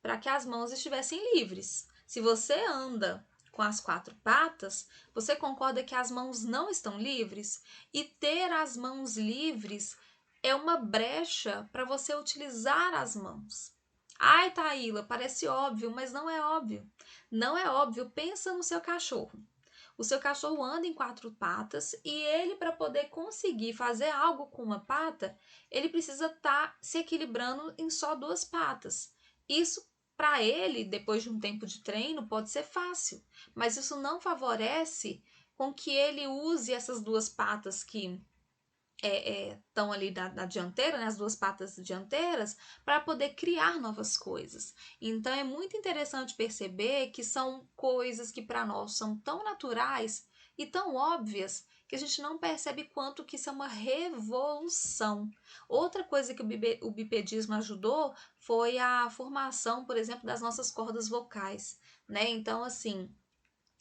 Para que as mãos estivessem livres. Se você anda com as 4 patas, você concorda que as mãos não estão livres? E ter as mãos livres é uma brecha para você utilizar as mãos. Ai, Taíla, parece óbvio, mas não é óbvio. Não é óbvio. Pensa no seu cachorro. O seu cachorro anda em 4 patas e ele, para poder conseguir fazer algo com uma pata, ele precisa estar se equilibrando em só 2 patas. Isso, para ele, depois de um tempo de treino, pode ser fácil, mas isso não favorece com que ele use essas 2 patas que estão ali da dianteira, né, as 2 patas dianteiras, para poder criar novas coisas. Então é muito interessante perceber que são coisas que para nós são tão naturais e tão óbvias que a gente não percebe quanto que isso é uma revolução. Outra coisa que o bipedismo ajudou foi a formação, por exemplo, das nossas cordas vocais, né? Então, assim,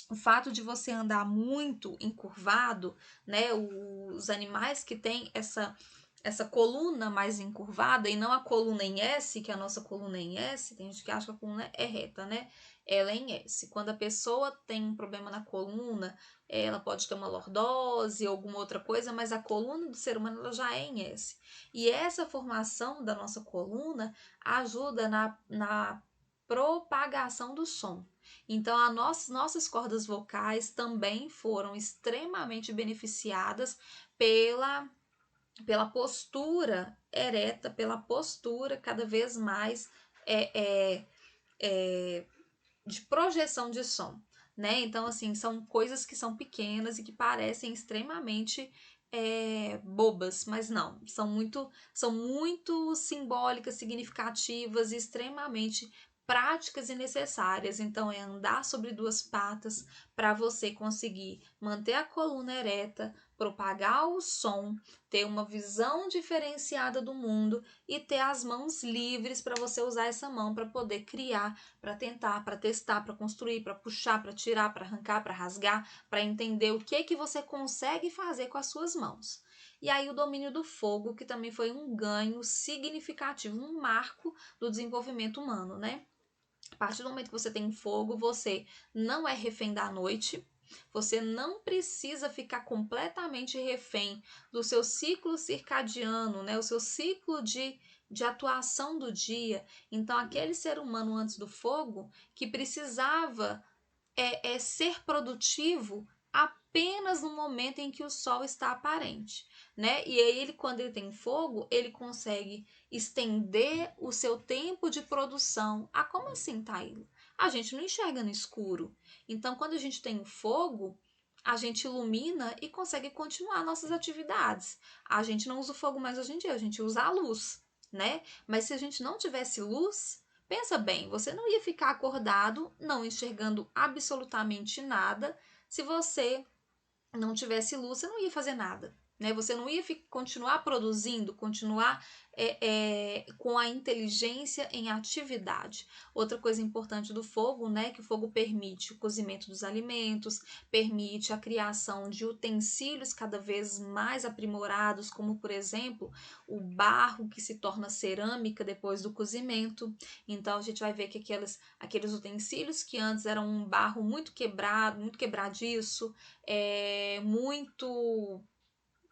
o fato de você andar muito encurvado, né? Os animais que têm essa coluna mais encurvada e não a coluna em S, que é a nossa coluna é em S, tem gente que acha que a coluna é reta, né? Ela é em S. Quando a pessoa tem um problema na coluna, ela pode ter uma lordose ou alguma outra coisa, mas a coluna do ser humano ela já é em S. E essa formação da nossa coluna ajuda na propagação do som. Então, nossas cordas vocais também foram extremamente beneficiadas pela, pela postura ereta, pela postura cada vez mais é, é, é, de projeção de som, né? Então, assim, são coisas que são pequenas e que parecem extremamente bobas, mas não, são muito simbólicas, significativas e extremamente práticas e necessárias. Então, é andar sobre 2 patas para você conseguir manter a coluna ereta, propagar o som, ter uma visão diferenciada do mundo e ter as mãos livres para você usar essa mão para poder criar, para tentar, para testar, para construir, para puxar, para tirar, para arrancar, para rasgar, para entender o que você consegue fazer com as suas mãos. E aí o domínio do fogo, que também foi um ganho significativo, um marco do desenvolvimento humano, né? A partir do momento que você tem fogo, você não é refém da noite, você não precisa ficar completamente refém do seu ciclo circadiano, né? O seu ciclo de atuação do dia. Então, aquele ser humano antes do fogo que precisava ser produtivo apenas no momento em que o sol está aparente, né? E aí ele, quando ele tem fogo, ele consegue estender o seu tempo de produção. Ah, como assim, Taíla? A gente não enxerga no escuro. Então, quando a gente tem o fogo, a gente ilumina e consegue continuar nossas atividades. A gente não usa o fogo mais hoje em dia, a gente usa a luz. né? Mas se a gente não tivesse luz, pensa bem, você não ia ficar acordado, não enxergando absolutamente nada. Se você não tivesse luz, você não ia fazer nada. Né? Você não ia continuar produzindo, continuar com a inteligência em atividade. Outra coisa importante do fogo, né, que o fogo permite o cozimento dos alimentos, permite a criação de utensílios cada vez mais aprimorados, como por exemplo o barro que se torna cerâmica depois do cozimento. Então a gente vai ver que aqueles utensílios que antes eram um barro muito quebrado, muito quebradiço, muito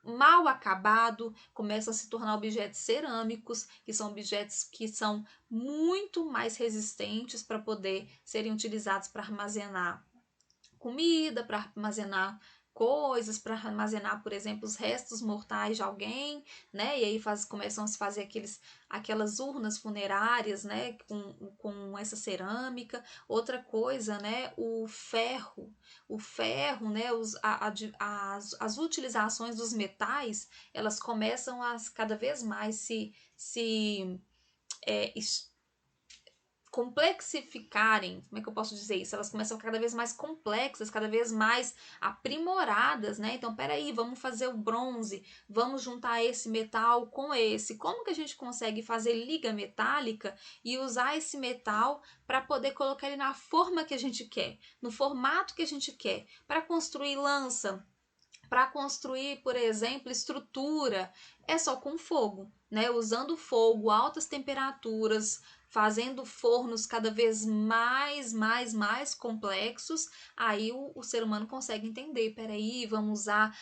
mal acabado, começam a se tornar objetos cerâmicos, que são objetos que são muito mais resistentes para poder serem utilizados para armazenar comida, para armazenar coisas, para armazenar, por exemplo, os restos mortais de alguém, né? E aí começam a se fazer aquelas urnas funerárias, né? Com essa cerâmica. Outra coisa, né? O ferro, né? As utilizações dos metais, elas começam a cada vez mais se é, complexificarem, como é que eu posso dizer isso? Elas começam cada vez mais complexas, cada vez mais aprimoradas, né? Então, peraí, vamos fazer o bronze, vamos juntar esse metal com esse. Como que a gente consegue fazer liga metálica e usar esse metal para poder colocar ele na forma que a gente quer, no formato que a gente quer, para construir lança, para construir, por exemplo, estrutura, é só com fogo, né? Usando fogo, altas temperaturas, fazendo fornos cada vez mais complexos, aí o ser humano consegue entender, peraí, vamos usar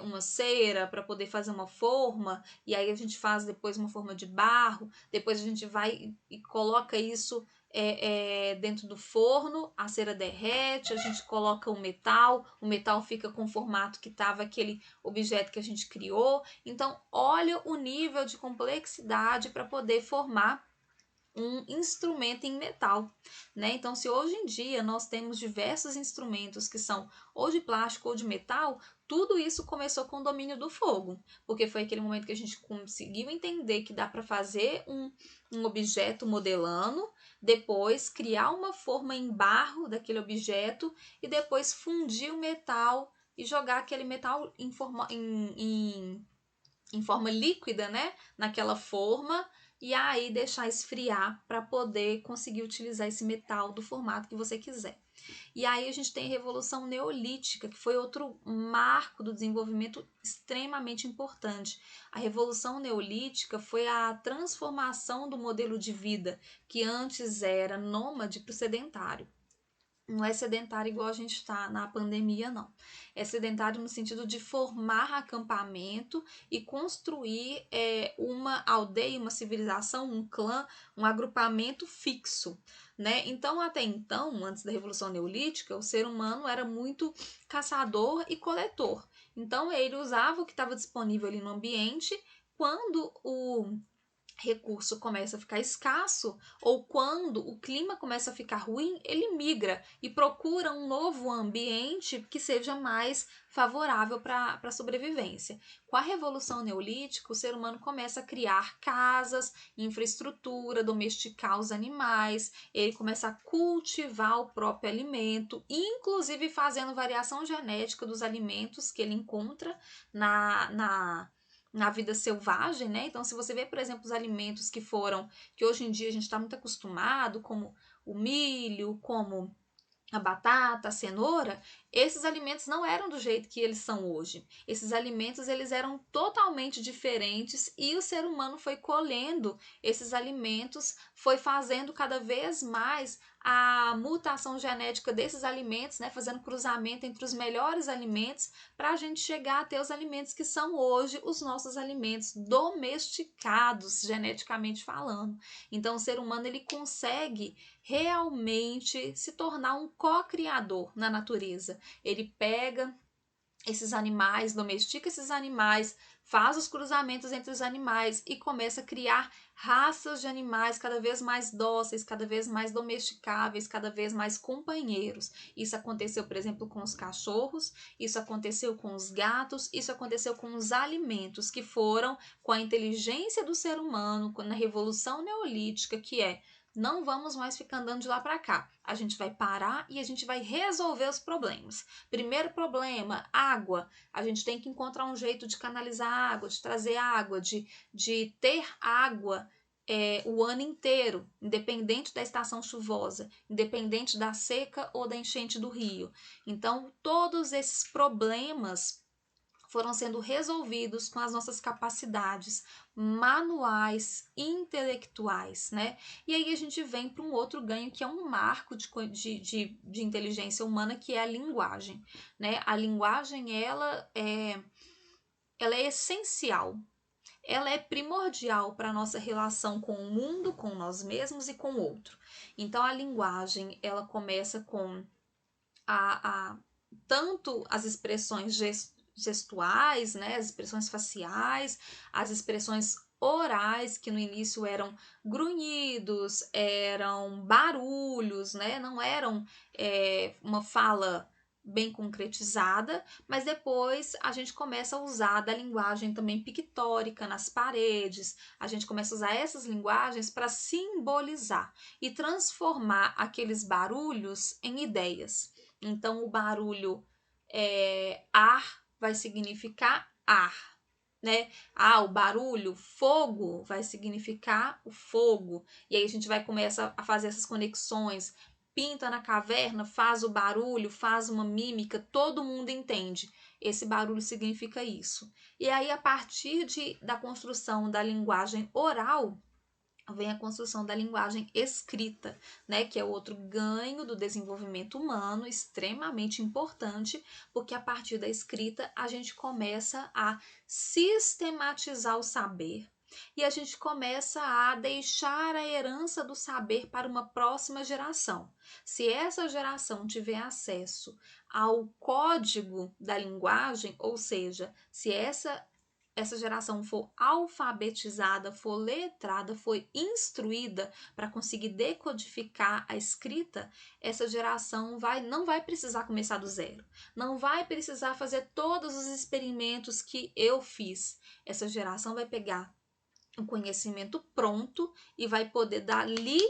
uma cera para poder fazer uma forma, e aí a gente faz depois uma forma de barro, depois a gente vai e coloca isso dentro do forno, a cera derrete, a gente coloca o metal fica com o formato que estava aquele objeto que a gente criou. Então, olha o nível de complexidade para poder formar um instrumento em metal, né? Então, se hoje em dia nós temos diversos instrumentos que são ou de plástico ou de metal, tudo isso começou com o domínio do fogo, porque foi aquele momento que a gente conseguiu entender que dá para fazer um objeto modelando, depois criar uma forma em barro daquele objeto e depois fundir o metal e jogar aquele metal em forma líquida, né? Naquela forma, e aí deixar esfriar para poder conseguir utilizar esse metal do formato que você quiser. E aí a gente tem a Revolução Neolítica, que foi outro marco do desenvolvimento extremamente importante. A Revolução Neolítica foi a transformação do modelo de vida, que antes era nômade para o sedentário. Não é sedentário igual a gente está na pandemia, não. É sedentário no sentido de formar acampamento e construir uma aldeia, uma civilização, um clã, um agrupamento fixo, né? Então, até então, antes da Revolução Neolítica, o ser humano era muito caçador e coletor. Então, ele usava o que estava disponível ali no ambiente. Quando o recurso começa a ficar escasso ou quando o clima começa a ficar ruim, ele migra e procura um novo ambiente que seja mais favorável para a sobrevivência. Com a Revolução Neolítica, o ser humano começa a criar casas, infraestrutura, domesticar os animais, ele começa a cultivar o próprio alimento, inclusive fazendo variação genética dos alimentos que ele encontra na vida selvagem, né? Então, se você vê, por exemplo, os alimentos que hoje em dia a gente está muito acostumado, como o milho, como a batata, a cenoura, esses alimentos não eram do jeito que eles são hoje. Esses alimentos eles eram totalmente diferentes e o ser humano foi colhendo esses alimentos, foi fazendo cada vez mais a mutação genética desses alimentos, né, fazendo cruzamento entre os melhores alimentos para a gente chegar a ter os alimentos que são hoje os nossos alimentos domesticados, geneticamente falando. Então, o ser humano ele consegue realmente se tornar um co-criador na natureza. Ele pega esses animais, domestica esses animais, faz os cruzamentos entre os animais e começa a criar raças de animais cada vez mais dóceis, cada vez mais domesticáveis, cada vez mais companheiros. Isso aconteceu, por exemplo, com os cachorros, isso aconteceu com os gatos, isso aconteceu com os alimentos, que foram com a inteligência do ser humano, na Revolução Neolítica, que é: não vamos mais ficar andando de lá para cá. A gente vai parar e a gente vai resolver os problemas. Primeiro problema, água. A gente tem que encontrar um jeito de canalizar água, de trazer água, de ter água o ano inteiro, independente da estação chuvosa, independente da seca ou da enchente do rio. Então, todos esses problemas foram sendo resolvidos com as nossas capacidades manuais, intelectuais, né? E aí a gente vem para um outro ganho que é um marco de inteligência humana, que é a linguagem, né? A linguagem, ela é essencial, ela é primordial para a nossa relação com o mundo, com nós mesmos e com o outro. Então a linguagem, ela começa com tanto as expressões gestuais, né, as expressões faciais, as expressões orais, que no início eram grunhidos, eram barulhos, né, não eram uma fala bem concretizada, mas depois a gente começa a usar da linguagem também pictórica nas paredes, a gente começa a usar essas linguagens para simbolizar e transformar aqueles barulhos em ideias. Então, o barulho ar vai significar ar, né? O barulho fogo vai significar o fogo. E aí a gente vai começar a fazer essas conexões. Pinta na caverna, faz o barulho, faz uma mímica, todo mundo entende. Esse barulho significa isso. E aí, a partir da construção da linguagem oral, vem a construção da linguagem escrita, né, que é outro ganho do desenvolvimento humano, extremamente importante, porque a partir da escrita a gente começa a sistematizar o saber e a gente começa a deixar a herança do saber para uma próxima geração. Se essa geração tiver acesso ao código da linguagem, ou seja, se essa geração for alfabetizada, for letrada, for instruída para conseguir decodificar a escrita, essa geração não vai precisar começar do zero. Não vai precisar fazer todos os experimentos que eu fiz. Essa geração vai pegar o conhecimento pronto e vai poder dali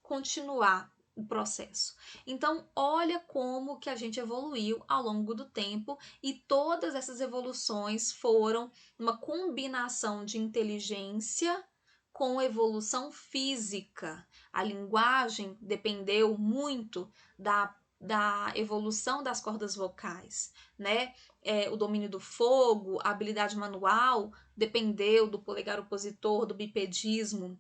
continuar o processo. Então, olha como que a gente evoluiu ao longo do tempo, e todas essas evoluções foram uma combinação de inteligência com evolução física. A linguagem dependeu muito da evolução das cordas vocais, né? O domínio do fogo, a habilidade manual dependeu do polegar opositor, do bipedismo,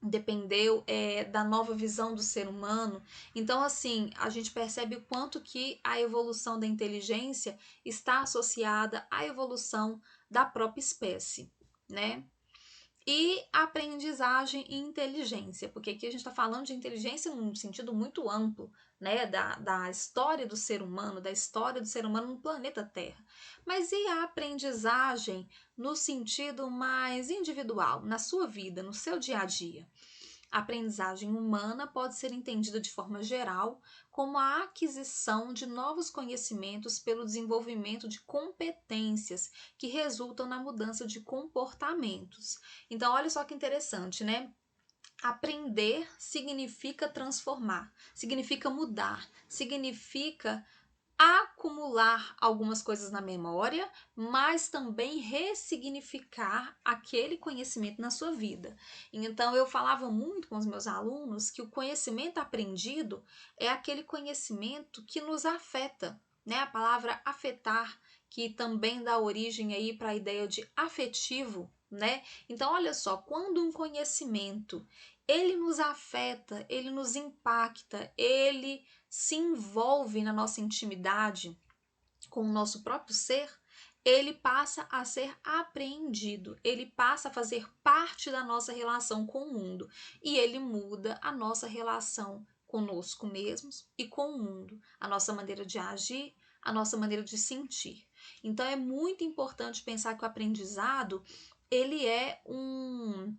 dependeu da nova visão do ser humano. Então, assim, a gente percebe o quanto que a evolução da inteligência está associada à evolução da própria espécie, né? E aprendizagem e inteligência, porque aqui a gente está falando de inteligência num sentido muito amplo, né, da história do ser humano, da história do ser humano no planeta Terra. Mas e a aprendizagem no sentido mais individual, na sua vida, no seu dia a dia? A aprendizagem humana pode ser entendida de forma geral como a aquisição de novos conhecimentos pelo desenvolvimento de competências que resultam na mudança de comportamentos. Então, olha só que interessante, né? Aprender significa transformar, significa mudar, significa acumular algumas coisas na memória, mas também ressignificar aquele conhecimento na sua vida. Então, eu falava muito com os meus alunos que o conhecimento aprendido é aquele conhecimento que nos afeta, né? A palavra afetar, que também dá origem aí para a ideia de afetivo, né? Então, olha só, quando um conhecimento ele nos afeta, ele nos impacta, ele se envolve na nossa intimidade com o nosso próprio ser, ele passa a ser apreendido, ele passa a fazer parte da nossa relação com o mundo e ele muda a nossa relação conosco mesmos e com o mundo, a nossa maneira de agir, a nossa maneira de sentir. Então é muito importante pensar que o aprendizado ele é um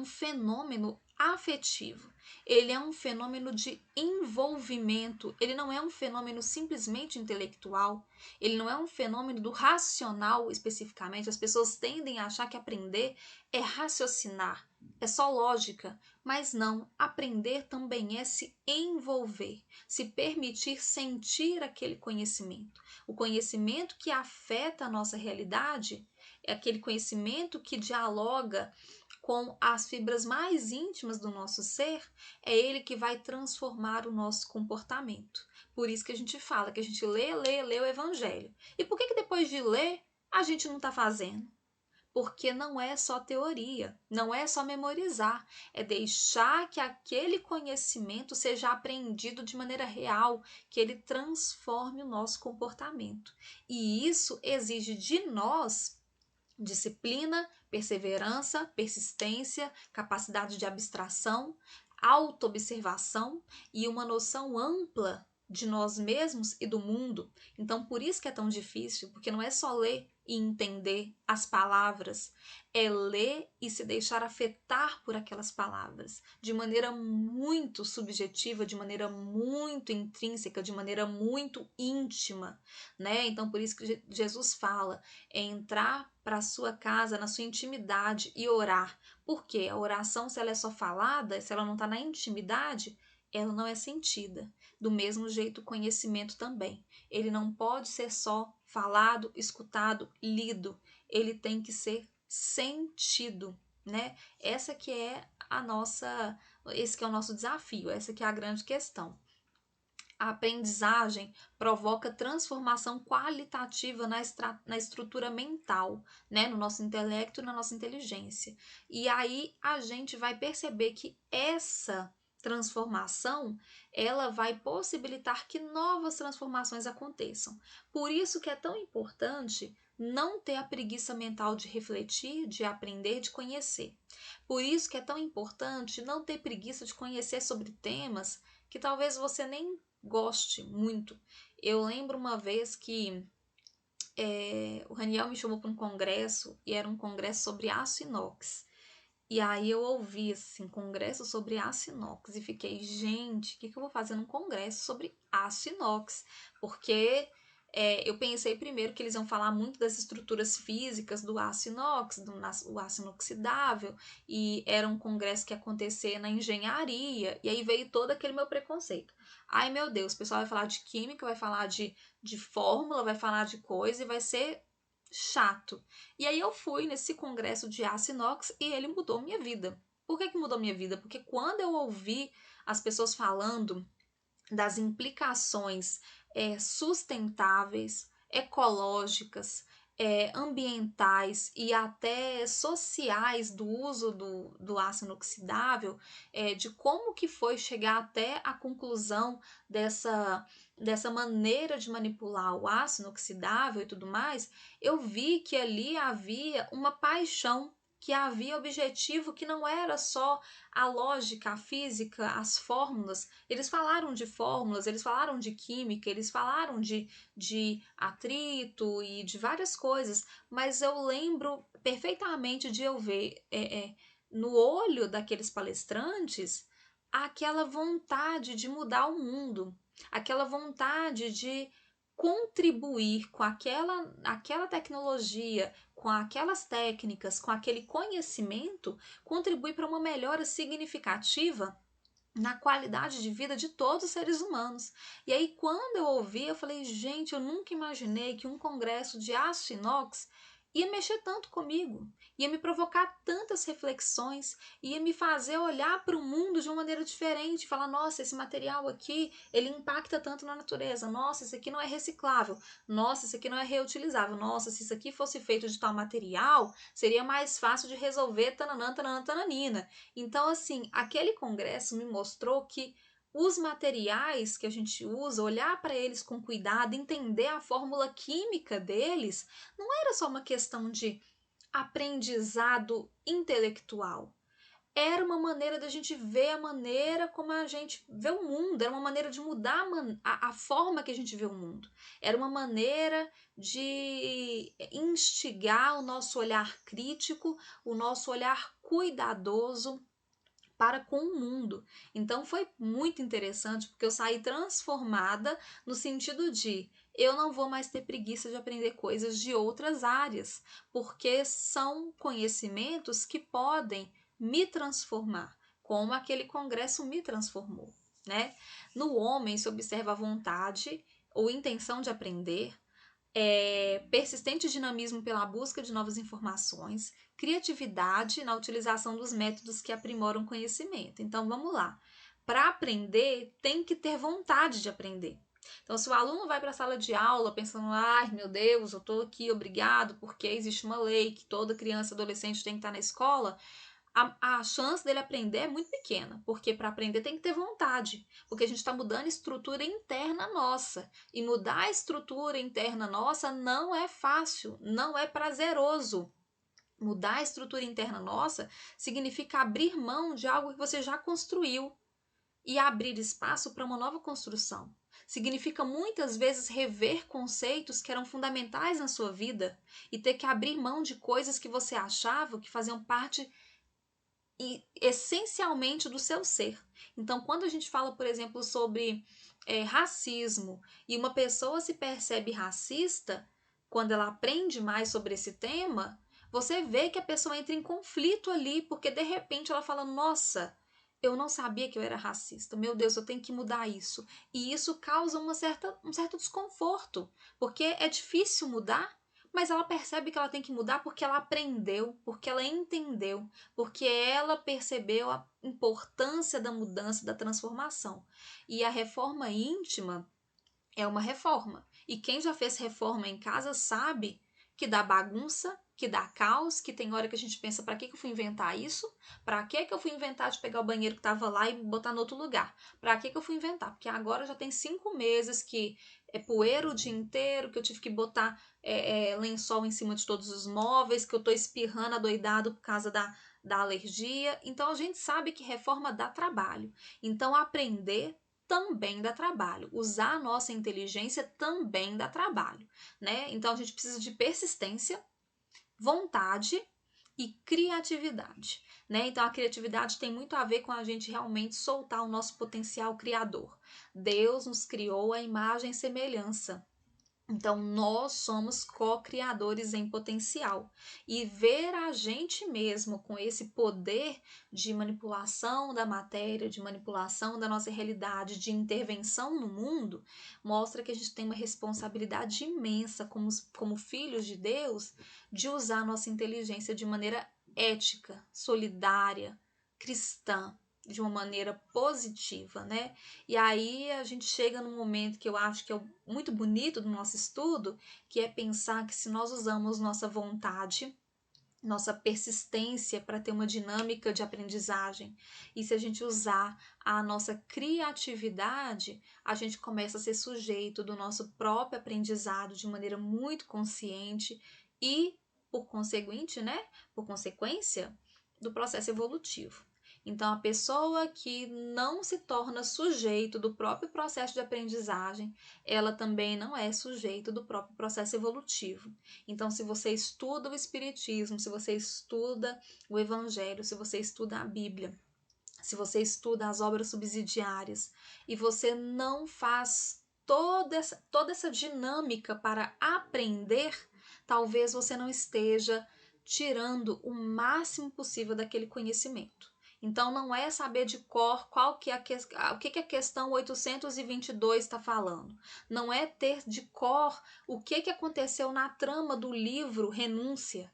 fenômeno afetivo, ele é um fenômeno de envolvimento, ele não é um fenômeno simplesmente intelectual, ele não é um fenômeno do racional especificamente. As pessoas tendem a achar que aprender é raciocinar, é só lógica, mas não, aprender também é se envolver, se permitir sentir aquele conhecimento. O conhecimento que afeta a nossa realidade é aquele conhecimento que dialoga com as fibras mais íntimas do nosso ser, é ele que vai transformar o nosso comportamento. Por isso que a gente fala que a gente lê o evangelho. E por que depois de ler, a gente não está fazendo? Porque não é só teoria, não é só memorizar, é deixar que aquele conhecimento seja aprendido de maneira real, que ele transforme o nosso comportamento. E isso exige de nós disciplina, perseverança, persistência, capacidade de abstração, autoobservação e uma noção ampla de nós mesmos e do mundo. Então, por isso que é tão difícil, porque não é só ler e entender as palavras, é ler e se deixar afetar por aquelas palavras, de maneira muito subjetiva, de maneira muito intrínseca, de maneira muito íntima, né? Então, por isso que Jesus fala, é entrar para a sua casa, na sua intimidade e orar. Porque a oração, se ela é só falada, se ela não está na intimidade, ela não é sentida. Do mesmo jeito, o conhecimento também. Ele não pode ser só falado, escutado, lido. Ele tem que ser sentido, né? Essa que é a nossa, esse que é o nosso desafio, essa que é a grande questão. A aprendizagem provoca transformação qualitativa na estrutura mental, né? No nosso intelecto e na nossa inteligência. E aí a gente vai perceber que essa transformação ela vai possibilitar que novas transformações aconteçam. Por isso que é tão importante não ter a preguiça mental de refletir, de aprender, de conhecer. Por isso que é tão importante não ter preguiça de conhecer sobre temas que talvez você nem goste muito. Eu lembro uma vez que o Raniel me chamou para um congresso e era um congresso sobre aço inox. E aí eu ouvi assim, congresso sobre aço inox e fiquei, gente, o que eu vou fazer num congresso sobre aço inox? Porque eu pensei primeiro que eles iam falar muito das estruturas físicas do aço inox, o aço inoxidável, e era um congresso que ia acontecer na engenharia, e aí veio todo aquele meu preconceito. Ai meu Deus, o pessoal vai falar de química, vai falar de fórmula, vai falar de coisa e vai ser chato. E aí eu fui nesse congresso de aço inox e ele mudou minha vida. Por que mudou minha vida? Porque quando eu ouvi as pessoas falando das implicações sustentáveis, ecológicas, ambientais e até sociais do uso do aço inoxidável, de como que foi chegar até a conclusão dessa maneira de manipular o aço inoxidável e tudo mais, eu vi que ali havia uma paixão, que havia objetivo que não era só a lógica, a física, as fórmulas. Eles falaram de fórmulas, eles falaram de química, eles falaram de atrito e de várias coisas, mas eu lembro perfeitamente de eu ver no olho daqueles palestrantes aquela vontade de mudar o mundo, aquela vontade de contribuir com aquela tecnologia, com aquelas técnicas, com aquele conhecimento, contribuir para uma melhora significativa na qualidade de vida de todos os seres humanos. E aí, quando eu ouvi, eu falei, gente, eu nunca imaginei que um congresso de aço inox ia mexer tanto comigo, ia me provocar tantas reflexões, ia me fazer olhar para o mundo de uma maneira diferente, falar, nossa, esse material aqui, ele impacta tanto na natureza, nossa, isso aqui não é reciclável, nossa, isso aqui não é reutilizável, nossa, se isso aqui fosse feito de tal material, seria mais fácil de resolver, tananã, tananã, tananina. Então, assim, aquele congresso me mostrou que os materiais que a gente usa, olhar para eles com cuidado, entender a fórmula química deles, não era só uma questão de aprendizado intelectual. era uma maneira da gente ver a maneira como a gente vê o mundo, era uma maneira de mudar a forma que a gente vê o mundo. Era uma maneira de instigar o nosso olhar crítico, o nosso olhar cuidadoso para com o mundo. Então foi muito interessante porque eu saí transformada no sentido de eu não vou mais ter preguiça de aprender coisas de outras áreas, porque são conhecimentos que podem me transformar, como aquele congresso me transformou, né? No homem se observa a vontade ou intenção de aprender, persistente dinamismo pela busca de novas informações, criatividade na utilização dos métodos que aprimoram o conhecimento. Então vamos lá. Para aprender, tem que ter vontade de aprender. Então, se o aluno vai para a sala de aula pensando, ai meu Deus, eu estou aqui obrigado porque existe uma lei que toda criança e adolescente tem que estar na escola, a chance dele aprender é muito pequena, porque para aprender tem que ter vontade, porque a gente está mudando a estrutura interna nossa, e mudar a estrutura interna nossa não é fácil, não é prazeroso. Mudar a estrutura interna nossa significa abrir mão de algo que você já construiu e abrir espaço para uma nova construção. Significa muitas vezes rever conceitos que eram fundamentais na sua vida e ter que abrir mão de coisas que você achava que faziam parte essencialmente do seu ser. Então, quando a gente fala, por exemplo, sobre racismo e uma pessoa se percebe racista, quando ela aprende mais sobre esse tema, você vê que a pessoa entra em conflito ali, porque de repente ela fala: Nossa, eu não sabia que eu era racista, meu Deus, eu tenho que mudar isso. E isso causa um certo desconforto, porque é difícil mudar, mas ela percebe que ela tem que mudar porque ela aprendeu, porque ela entendeu, porque ela percebeu a importância da mudança, da transformação. E a reforma íntima é uma reforma. E quem já fez reforma em casa sabe que dá bagunça, que dá caos, que tem hora que a gente pensa, para que eu fui inventar isso? Para que eu fui inventar de pegar o banheiro que estava lá e botar no outro lugar? Para que eu fui inventar? Porque agora já tem 5 meses que é poeira o dia inteiro, que eu tive que botar lençol em cima de todos os móveis, que eu tô espirrando adoidado por causa da alergia. Então a gente sabe que reforma dá trabalho. Então aprender também dá trabalho. Usar a nossa inteligência também dá trabalho, né? Então a gente precisa de persistência, vontade e criatividade, né? Então a criatividade tem muito a ver com a gente realmente soltar o nosso potencial criador. Deus nos criou a imagem e semelhança. Então, nós somos co-criadores em potencial. E ver a gente mesmo com esse poder de manipulação da matéria, de manipulação da nossa realidade, de intervenção no mundo, mostra que a gente tem uma responsabilidade imensa como filhos de Deus de usar a nossa inteligência de maneira ética, solidária, cristã, de uma maneira positiva, né? E aí a gente chega num momento que eu acho que é muito bonito do nosso estudo, que é pensar que se nós usamos nossa vontade, nossa persistência para ter uma dinâmica de aprendizagem, e se a gente usar a nossa criatividade, a gente começa a ser sujeito do nosso próprio aprendizado de maneira muito consciente e, por conseguinte, né, por consequência, do processo evolutivo. Então, a pessoa que não se torna sujeito do próprio processo de aprendizagem, ela também não é sujeito do próprio processo evolutivo. Então, se você estuda o Espiritismo, se você estuda o Evangelho, se você estuda a Bíblia, se você estuda as obras subsidiárias e você não faz toda essa dinâmica para aprender, talvez você não esteja tirando o máximo possível daquele conhecimento. Então, não é saber de cor qual que é o que a questão 822 está falando. Não é ter de cor o que aconteceu na trama do livro Renúncia,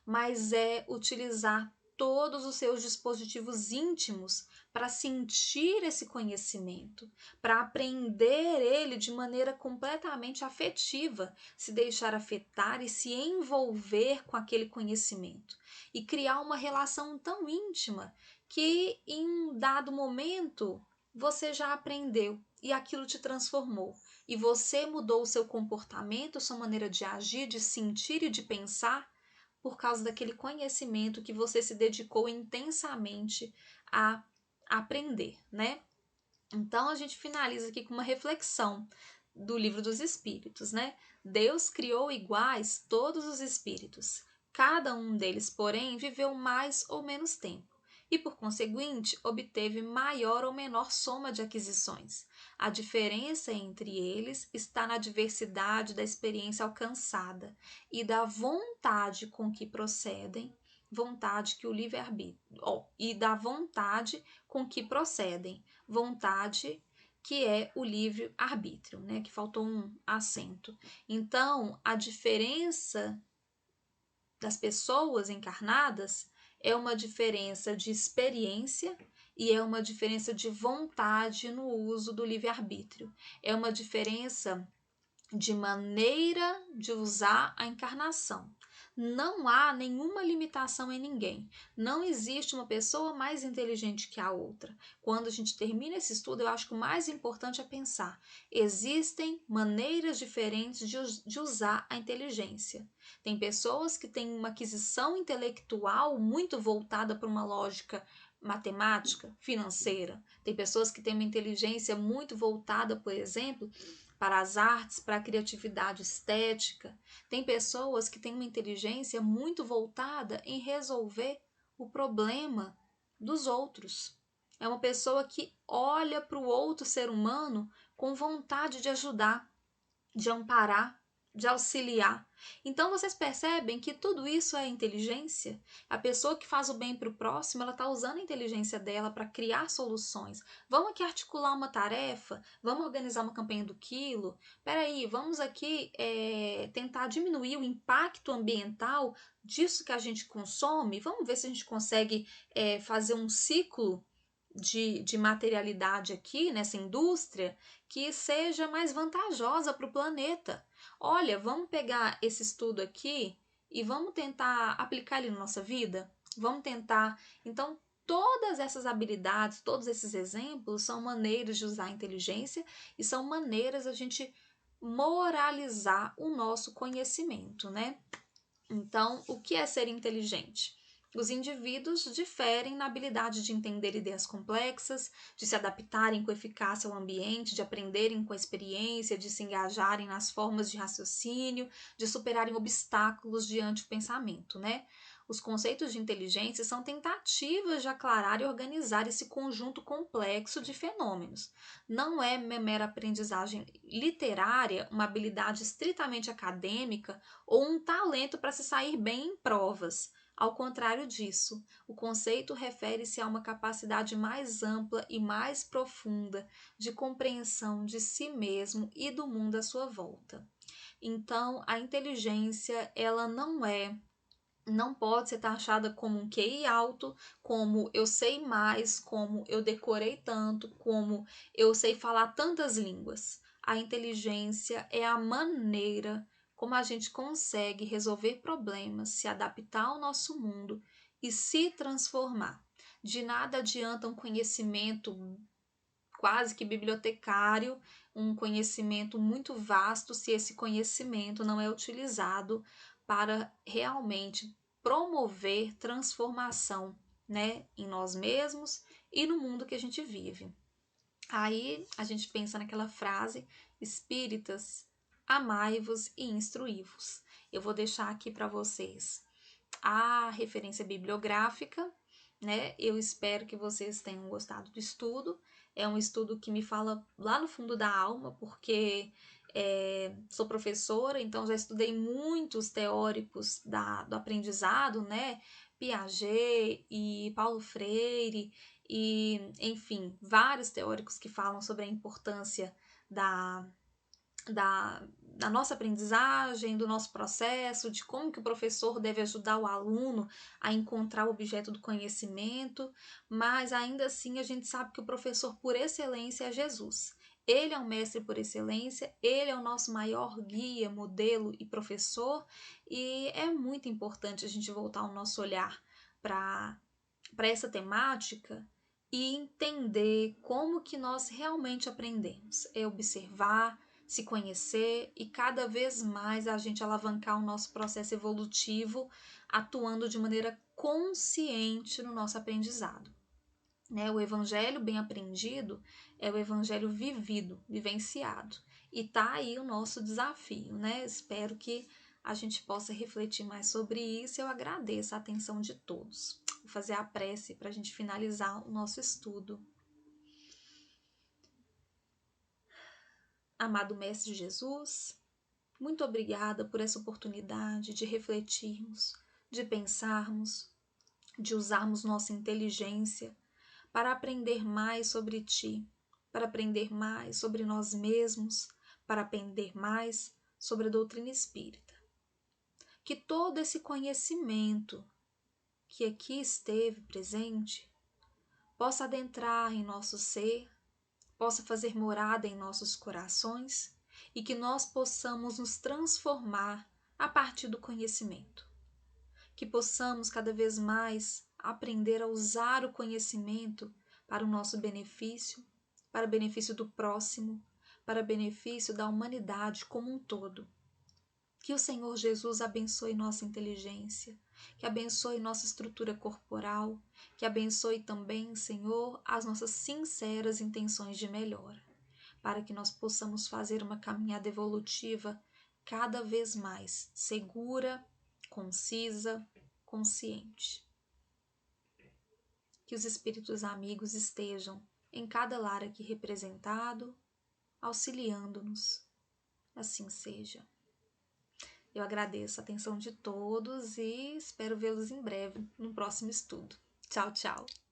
mas é utilizar todos os seus dispositivos íntimos para sentir esse conhecimento, para aprender ele de maneira completamente afetiva, se deixar afetar e se envolver com aquele conhecimento e criar uma relação tão íntima que em um dado momento você já aprendeu e aquilo te transformou. E você mudou o seu comportamento, sua maneira de agir, de sentir e de pensar por causa daquele conhecimento que você se dedicou intensamente a aprender, né? Então a gente finaliza aqui com uma reflexão do Livro dos Espíritos, né? Deus criou iguais todos os espíritos. Cada um deles, porém, viveu mais ou menos tempo e, por conseguinte, obteve maior ou menor soma de aquisições. A diferença entre eles está na diversidade da experiência alcançada e da vontade com que procedem, vontade que o livre-arbítrio, e da vontade com que procedem, vontade que é o livre-arbítrio, né? Que faltou um acento. Então, a diferença das pessoas encarnadas é uma diferença de experiência e é uma diferença de vontade no uso do livre-arbítrio. É uma diferença de maneira de usar a encarnação. Não há nenhuma limitação em ninguém. Não existe uma pessoa mais inteligente que a outra. Quando a gente termina esse estudo, eu acho que o mais importante é pensar: existem maneiras diferentes de usar a inteligência. Tem pessoas que têm uma aquisição intelectual muito voltada para uma lógica matemática, financeira. Tem pessoas que têm uma inteligência muito voltada, por exemplo, para as artes, para a criatividade estética. Tem pessoas que têm uma inteligência muito voltada em resolver o problema dos outros. É uma pessoa que olha para o outro ser humano com vontade de ajudar, de amparar, de auxiliar. Então vocês percebem que tudo isso é inteligência? A pessoa que faz o bem para o próximo, ela está usando a inteligência dela para criar soluções. Vamos aqui articular uma tarefa? Vamos organizar uma campanha do quilo? Peraí, vamos aqui tentar diminuir o impacto ambiental disso que a gente consome? Vamos ver se a gente consegue fazer um ciclo de materialidade aqui nessa indústria que seja mais vantajosa para o planeta. Olha, vamos pegar esse estudo aqui e vamos tentar aplicar ele na nossa vida? Vamos tentar. Então, todas essas habilidades, todos esses exemplos são maneiras de usar a inteligência e são maneiras a gente moralizar o nosso conhecimento, né? Então, o que é ser inteligente? Os indivíduos diferem na habilidade de entender ideias complexas, de se adaptarem com eficácia ao ambiente, de aprenderem com a experiência, de se engajarem nas formas de raciocínio, de superarem obstáculos diante do pensamento, né? Os conceitos de inteligência são tentativas de aclarar e organizar esse conjunto complexo de fenômenos. Não é mera aprendizagem literária, uma habilidade estritamente acadêmica ou um talento para se sair bem em provas. Ao contrário disso, o conceito refere-se a uma capacidade mais ampla e mais profunda de compreensão de si mesmo e do mundo à sua volta. Então, a inteligência, ela não pode ser taxada como um QI alto, como eu sei mais, como eu decorei tanto, como eu sei falar tantas línguas. A inteligência é a maneira como a gente consegue resolver problemas, se adaptar ao nosso mundo e se transformar. De nada adianta um conhecimento quase que bibliotecário, um conhecimento muito vasto, se esse conhecimento não é utilizado para realmente promover transformação, né, em nós mesmos e no mundo que a gente vive. Aí a gente pensa naquela frase: espíritas, amai-vos e instruí-vos. Eu vou deixar aqui para vocês a referência bibliográfica, né? Eu espero que vocês tenham gostado do estudo. É um estudo que me fala lá no fundo da alma, porque sou professora, então já estudei muitos teóricos do aprendizado, né? Piaget e Paulo Freire, e enfim, vários teóricos que falam sobre a importância da, da nossa aprendizagem, do nosso processo, de como que o professor deve ajudar o aluno a encontrar o objeto do conhecimento, mas ainda assim a gente sabe que o professor por excelência é Jesus. Ele é o mestre por excelência, ele é o nosso maior guia, modelo e professor, e é muito importante a gente voltar o nosso olhar para essa temática e entender como que nós realmente aprendemos. É observar, se conhecer e cada vez mais a gente alavancar o nosso processo evolutivo, atuando de maneira consciente no nosso aprendizado. Né? O evangelho bem aprendido é o evangelho vivido, vivenciado. E tá aí o nosso desafio, né? Espero que a gente possa refletir mais sobre isso. Eu agradeço a atenção de todos. Vou fazer a prece para a gente finalizar o nosso estudo. Amado Mestre Jesus, muito obrigada por essa oportunidade de refletirmos, de pensarmos, de usarmos nossa inteligência para aprender mais sobre Ti, para aprender mais sobre nós mesmos, para aprender mais sobre a doutrina espírita. Que todo esse conhecimento que aqui esteve presente possa adentrar em nosso ser, possa fazer morada em nossos corações e que nós possamos nos transformar a partir do conhecimento. Que possamos cada vez mais aprender a usar o conhecimento para o nosso benefício, para o benefício do próximo, para o benefício da humanidade como um todo. Que o Senhor Jesus abençoe nossa inteligência, que abençoe nossa estrutura corporal, que abençoe também, Senhor, as nossas sinceras intenções de melhora, para que nós possamos fazer uma caminhada evolutiva cada vez mais segura, concisa, consciente. Que os espíritos amigos estejam em cada lar aqui representado, auxiliando-nos. Assim seja. Eu agradeço a atenção de todos e espero vê-los em breve no próximo estudo. Tchau, tchau!